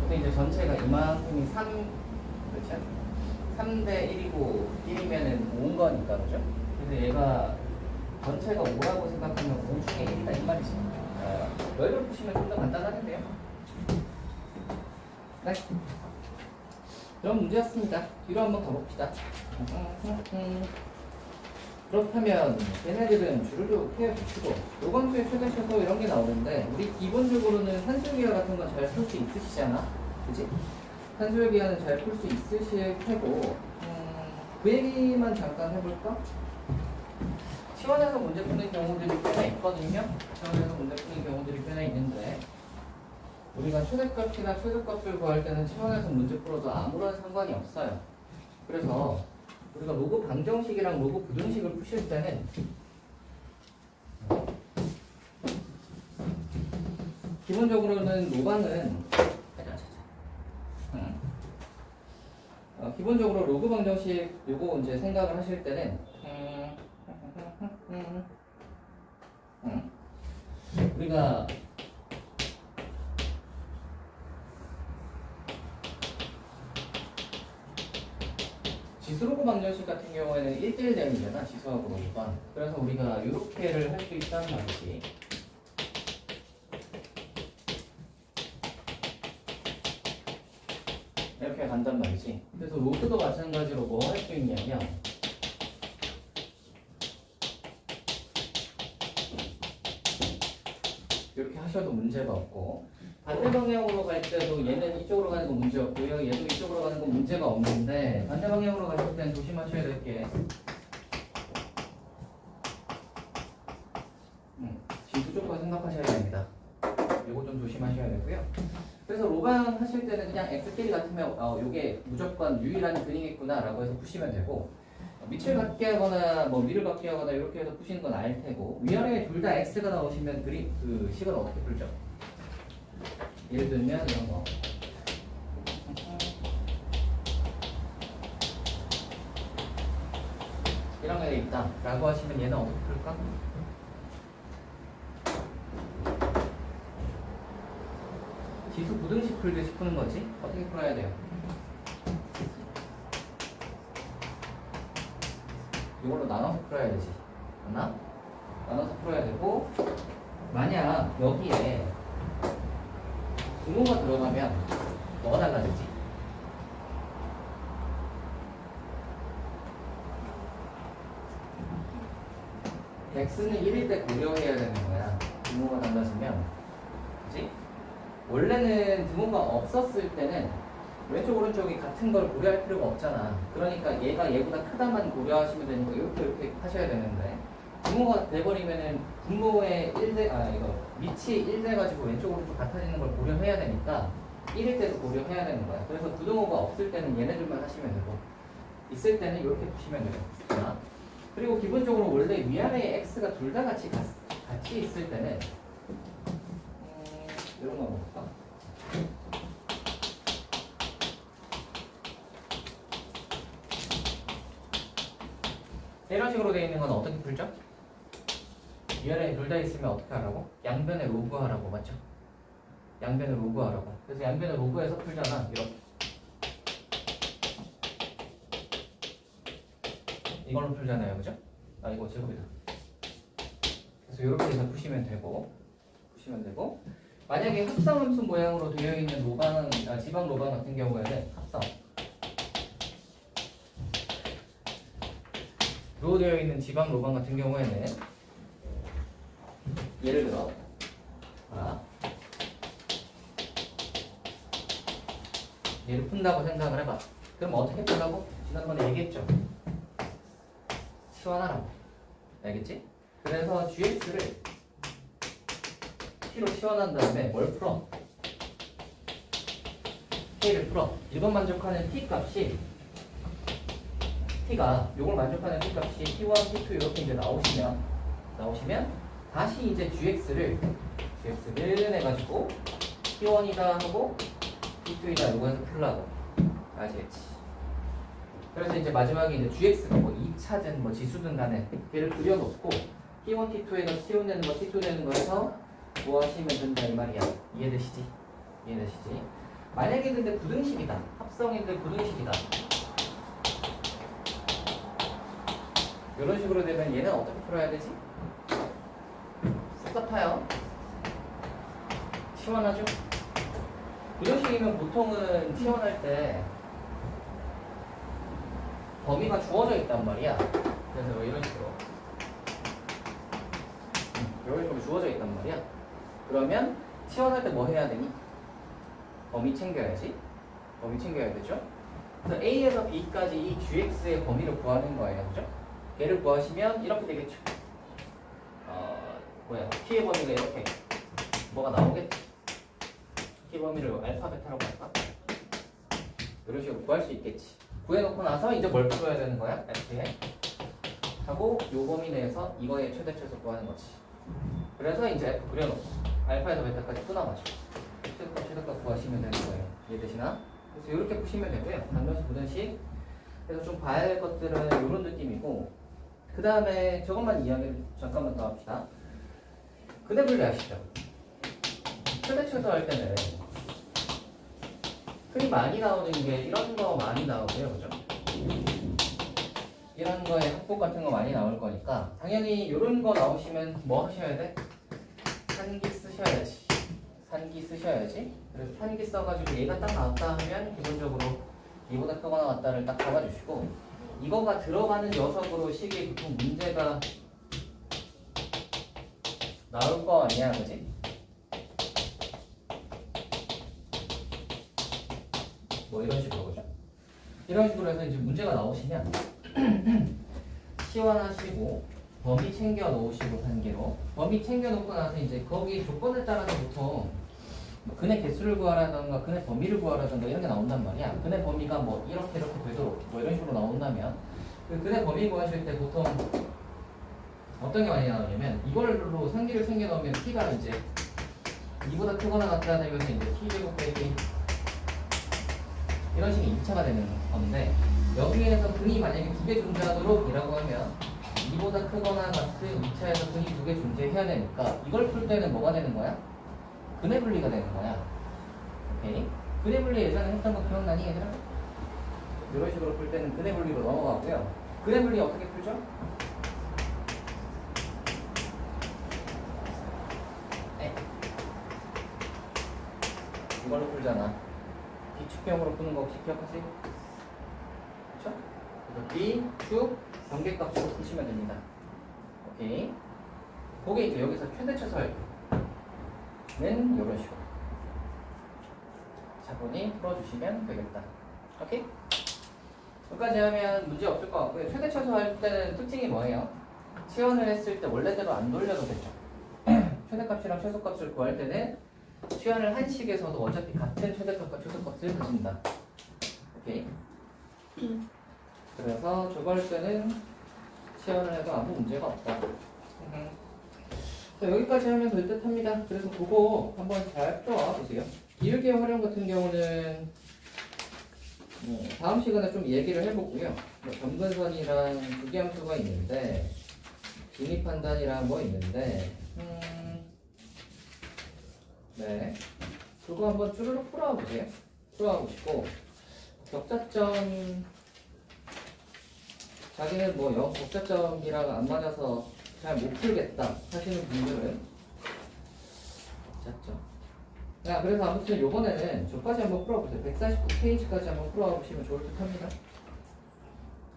근데 이제 전체가 이만큼이 3, 그렇죠? 3대 1이고 1이면은 5인 거니까, 그죠? 그래서 얘가 전체가 5라고 생각하면 5 중에 1이다 이 말이지. 넓이를 푸시면 좀 더 간단하겠네요. 네. 그런 문제였습니다. 뒤로 한번 가봅시다. 그렇다면 얘네들은 주르륵 헤어붙이고 요관수의 최대 최소 이런 게 나오는데 우리 기본적으로는 산술기하 같은 건 잘 풀 수 있으시잖아. 그치? 산술기하는 잘 풀 수 있으실 테고 그 얘기만 잠깐 해볼까? 시원해서 문제 푸는 경우들이 꽤나 있거든요. 시원해서 문제 푸는 경우들이 꽤나 있는데 우리가 최대값이나 최소값을 구할 때는 시원해서 문제 풀어도 아무런 상관이 없어요. 그래서 우리가 로그 방정식이랑 로그 부등식을 푸실 때는 기본적으로는 로방은 기본적으로 로그 방정식 요거 이제 생각을 하실 때는 우리가 지수로그 방정식 같은 경우에는 1대1 대응이잖아. 지수하고 로그가. 그래서 우리가 이렇게를 할 수 있다는 말이지. 이렇게 간단 말이지. 그래서 로그도 마찬가지로 뭐 할 수 있냐면 이렇게 하셔도 문제가 없고 반대 방향으로 갈 때도 얘는 이쪽으로 가는 건 문제 없고요. 얘도 이쪽으로 가는 건 문제가 없는데 반대 방향으로 가실 때는 조심하셔야 될 게 지수 쪽과 생각하셔야 됩니다. 이거 좀 조심하셔야 되고요. 그래서 로방 하실 때는 그냥 x끼리 같으면 요게 무조건 유일한 근이겠구나 라고 해서 푸시면 되고 밑을 갖게 하거나 뭐 위를 갖게 하거나 이렇게 해서 푸시는 건 알 테고 위아래에 둘 다 x가 나오시면 그 식을 어떻게 풀죠? 예를 들면 이런 거 이런 게 있다 라고 하시면 얘는 어떻게 풀까? 지수 부등식 풀듯이 푸는 거지? 어떻게 풀어야 돼요? 이걸로 나눠서 풀어야 되지 맞나? 나눠서 풀어야 되고 만약 여기에 분모가 들어가면 뭐가 달라지지? x는 1일 때 고려해야 되는 거야. 등호가 달라지면. 그지? 원래는 등호가 없었을 때는 왼쪽 오른쪽이 같은 걸 고려할 필요가 없잖아. 그러니까 얘가 얘보다 크다만 고려하시면 되니까 이렇게 하셔야 되는데 등호가 돼버리면은 분모의 1대 이거 밑이 1돼 가지고 왼쪽 오른쪽 같아지는 걸 고려해야 되니까 1일 때도 고려해야 되는 거야. 그래서 부등호가 없을 때는 얘네들만 하시면 되고 있을 때는 이렇게 보시면 되겠다. 그리고 기본적으로 원래 위아래에 x가 둘 다 같이 있을 때는 이런 거 볼까? 이런 식으로 되어 있는 건 어떻게 풀죠? 위아래에 둘 다 있으면 어떻게 하라고? 양변에 로그하라고, 맞죠? 양변에 로그하라고. 그래서 양변에 로그해서 풀잖아. 이렇게. 이걸로 풀잖아요, 그죠? 이거 제곱이다. 그래서 이렇게 해서 푸시면 되고, 만약에 합성함수 모양으로 되어 있는 로방, 지방 로방 같은 경우에는 로 되어 있는 지방 로방 같은 경우에는 예를 들어 얘를 푼다고 생각을 해봐. 그럼 어떻게 푼다고? 지난번에 얘기했죠. 치환하라고. 알겠지? 그래서 gx를 t로 치환한 다음에 뭘 풀어? k를 풀어. 이번 만족하는 t 값이 t가 요걸 만족하는 t 값이 t1, t2 이렇게 이제 나오시면 다시 이제 gx를 해가지고 t1이다 하고 t2이다 요거 해서 풀라고. 아시겠지? 그래서 이제 마지막에 이제 gx가 뭐 2차든 뭐 지수든 간에 걔를 그려놓고 t1, t2에서 t1 되는 거, t2 되는 거 해서 뭐 하시면 된다 이 말이야. 이해되시지? 만약에 근데 부등식이다. 합성인데 부등식이다. 이런 식으로 되면 얘는 어떻게 풀어야 되지? 똑같아요. 치환하죠? 부등식이면 보통은 치환할 때 범위가 주어져 있단 말이야. 그래서 이런 식으로 주어져 있단 말이야. 그러면 치환할 때 뭐 해야 되니? 범위 챙겨야지. 범위 챙겨야 되죠? 그래서 A에서 B까지 이 GX의 범위를 구하는 거예요. 그죠? 얘를 구하시면 이렇게 되겠죠. T의 범위가 이렇게 뭐가 나오겠지. T 범위를 알파, 베타라고 할까? 이런 식으로 구할 수 있겠지. 구해놓고 나서 이제 뭘 풀어야 되는 거야? F에 하고 요 범위 내에서 이거의 최대치에서 구하는 거지. 그래서 이제 F 그려놓고 알파에서 베타까지 끊어가지고 최대값 구하시면 되는 거예요. 이해되시나? 그래서 이렇게 푸시면 되고요. 단변식, 부등식. 그래서 좀 봐야 할 것들은 이런 느낌이고, 그 다음에 저것만 이야기를 잠깐만 더 합시다. 근해분리 아시죠? 최대치에서 할 때는 흔히 많이 나오는 게 이런 거 많이 나오고요, 그죠? 이런 거에 합곡 같은 거 많이 나올 거니까 당연히 이런 거 나오시면 뭐 하셔야 돼? 산기 쓰셔야지. 그래서 산기 써가지고 얘가 딱 나왔다 하면 기본적으로 얘보다 크거나 같다를 딱 잡아주시고, 이거가 들어가는 녀석으로 식이 보통 문제가 나올 거 아니야, 그지? 뭐 이런 식으로, 그죠? 이런 식으로 해서 이제 문제가 나오시면 치환하시고 범위 챙겨 놓으시고 단계로 범위 챙겨 놓고 나서 이제 거기 조건에 따라서 보통 근해 개수를 구하라던가 근해 범위를 구하라던가 이런 게 나온단 말이야. 근해 범위가 뭐 이렇게 되도록 뭐 이런 식으로 나온다면 그 근해 범위 구하실 때 보통 어떤 게 많이 나오냐면 이걸로 상기를 챙겨 놓으면 t가 이제 2보다 크거나 같다 되면서 이제 t제곱 빼기 이런 식의 2차가 되는 건데, 여기에서 근이 만약에 2개 존재하도록 이라고 하면 2보다 크거나 같은 2차에서 근이 2개 존재해야 되니까 이걸 풀 때는 뭐가 되는 거야? 근해 분리가 되는 거야. 오케이? 근해 분리 예전에 했던 거 기억나니 얘들아? 이런 식으로 풀 때는 근해 분리로 넘어가고요. 근해 분리 어떻게 풀죠? 이걸로 풀잖아. B축형으로 푸는 거 혹시 기억하세요? 그쵸? 그래서 B축 관계값으로 푸시면 됩니다. 오케이. 그게 이제 여기서 최대 최소할 때는 이런 식으로 차분히 풀어주시면 되겠다. 오케이? 여기까지 하면 문제 없을 것 같고요. 최대 최소할 때는 특징이 뭐예요? 시연을 했을 때 원래대로 안 돌려도 되죠. 최대값이랑 최소값을 구할 때는 시연을 한 식에서도 어차피 같은 최대값과 최소값을 가진다. 오케이? 그래서 저걸 때는 시연을 해도 아무 문제가 없다. 자, 여기까지 하면 될 듯 합니다. 그래서 그거 한번 잘 풀어와 보세요. 기울기의 활용 같은 경우는 다음 시간에 좀 얘기를 해보고요. 점근선이랑 부기함수가 있는데 진입판단이랑 뭐 있는데 네, 그거 한번 쭈르륵 풀어와 보세요. 풀어와 보시고 격자점 자기는 뭐 격자점이랑 안 맞아서 잘 못 풀겠다 하시는 분들은 격자점. 자, 그래서 아무튼 요번에는 저까지 한번 풀어보세요. 149페이지까지 한번 풀어와 보시면 좋을 듯 합니다.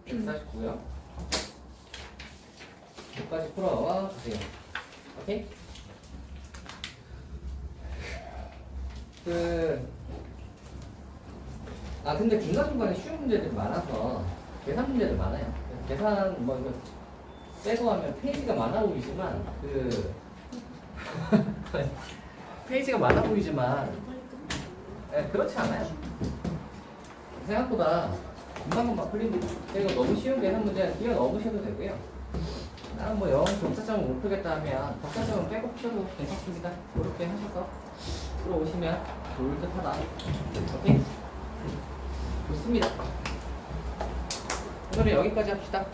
149요. 저까지 풀어와 보세요. 오케이? 근데 중간중간에 쉬운 문제들이 많아서 계산 문제들 많아요. 계산 뭐 이거 빼고 하면 페이지가 많아 보이지만 페이지가 많아 보이지만 그렇지 않아요. 생각보다 금방금방 풀리는 이거 너무 쉬운 계산 문제는 뛰어넘으셔도 되고요. 나는 뭐 영 격자점을 못 풀겠다 하면 격자점은 빼고 풀어도 괜찮습니다. 그렇게 하셔서 풀어오시면 좋을 듯 하다. 오케이? 좋습니다. 오늘은 여기까지 합시다.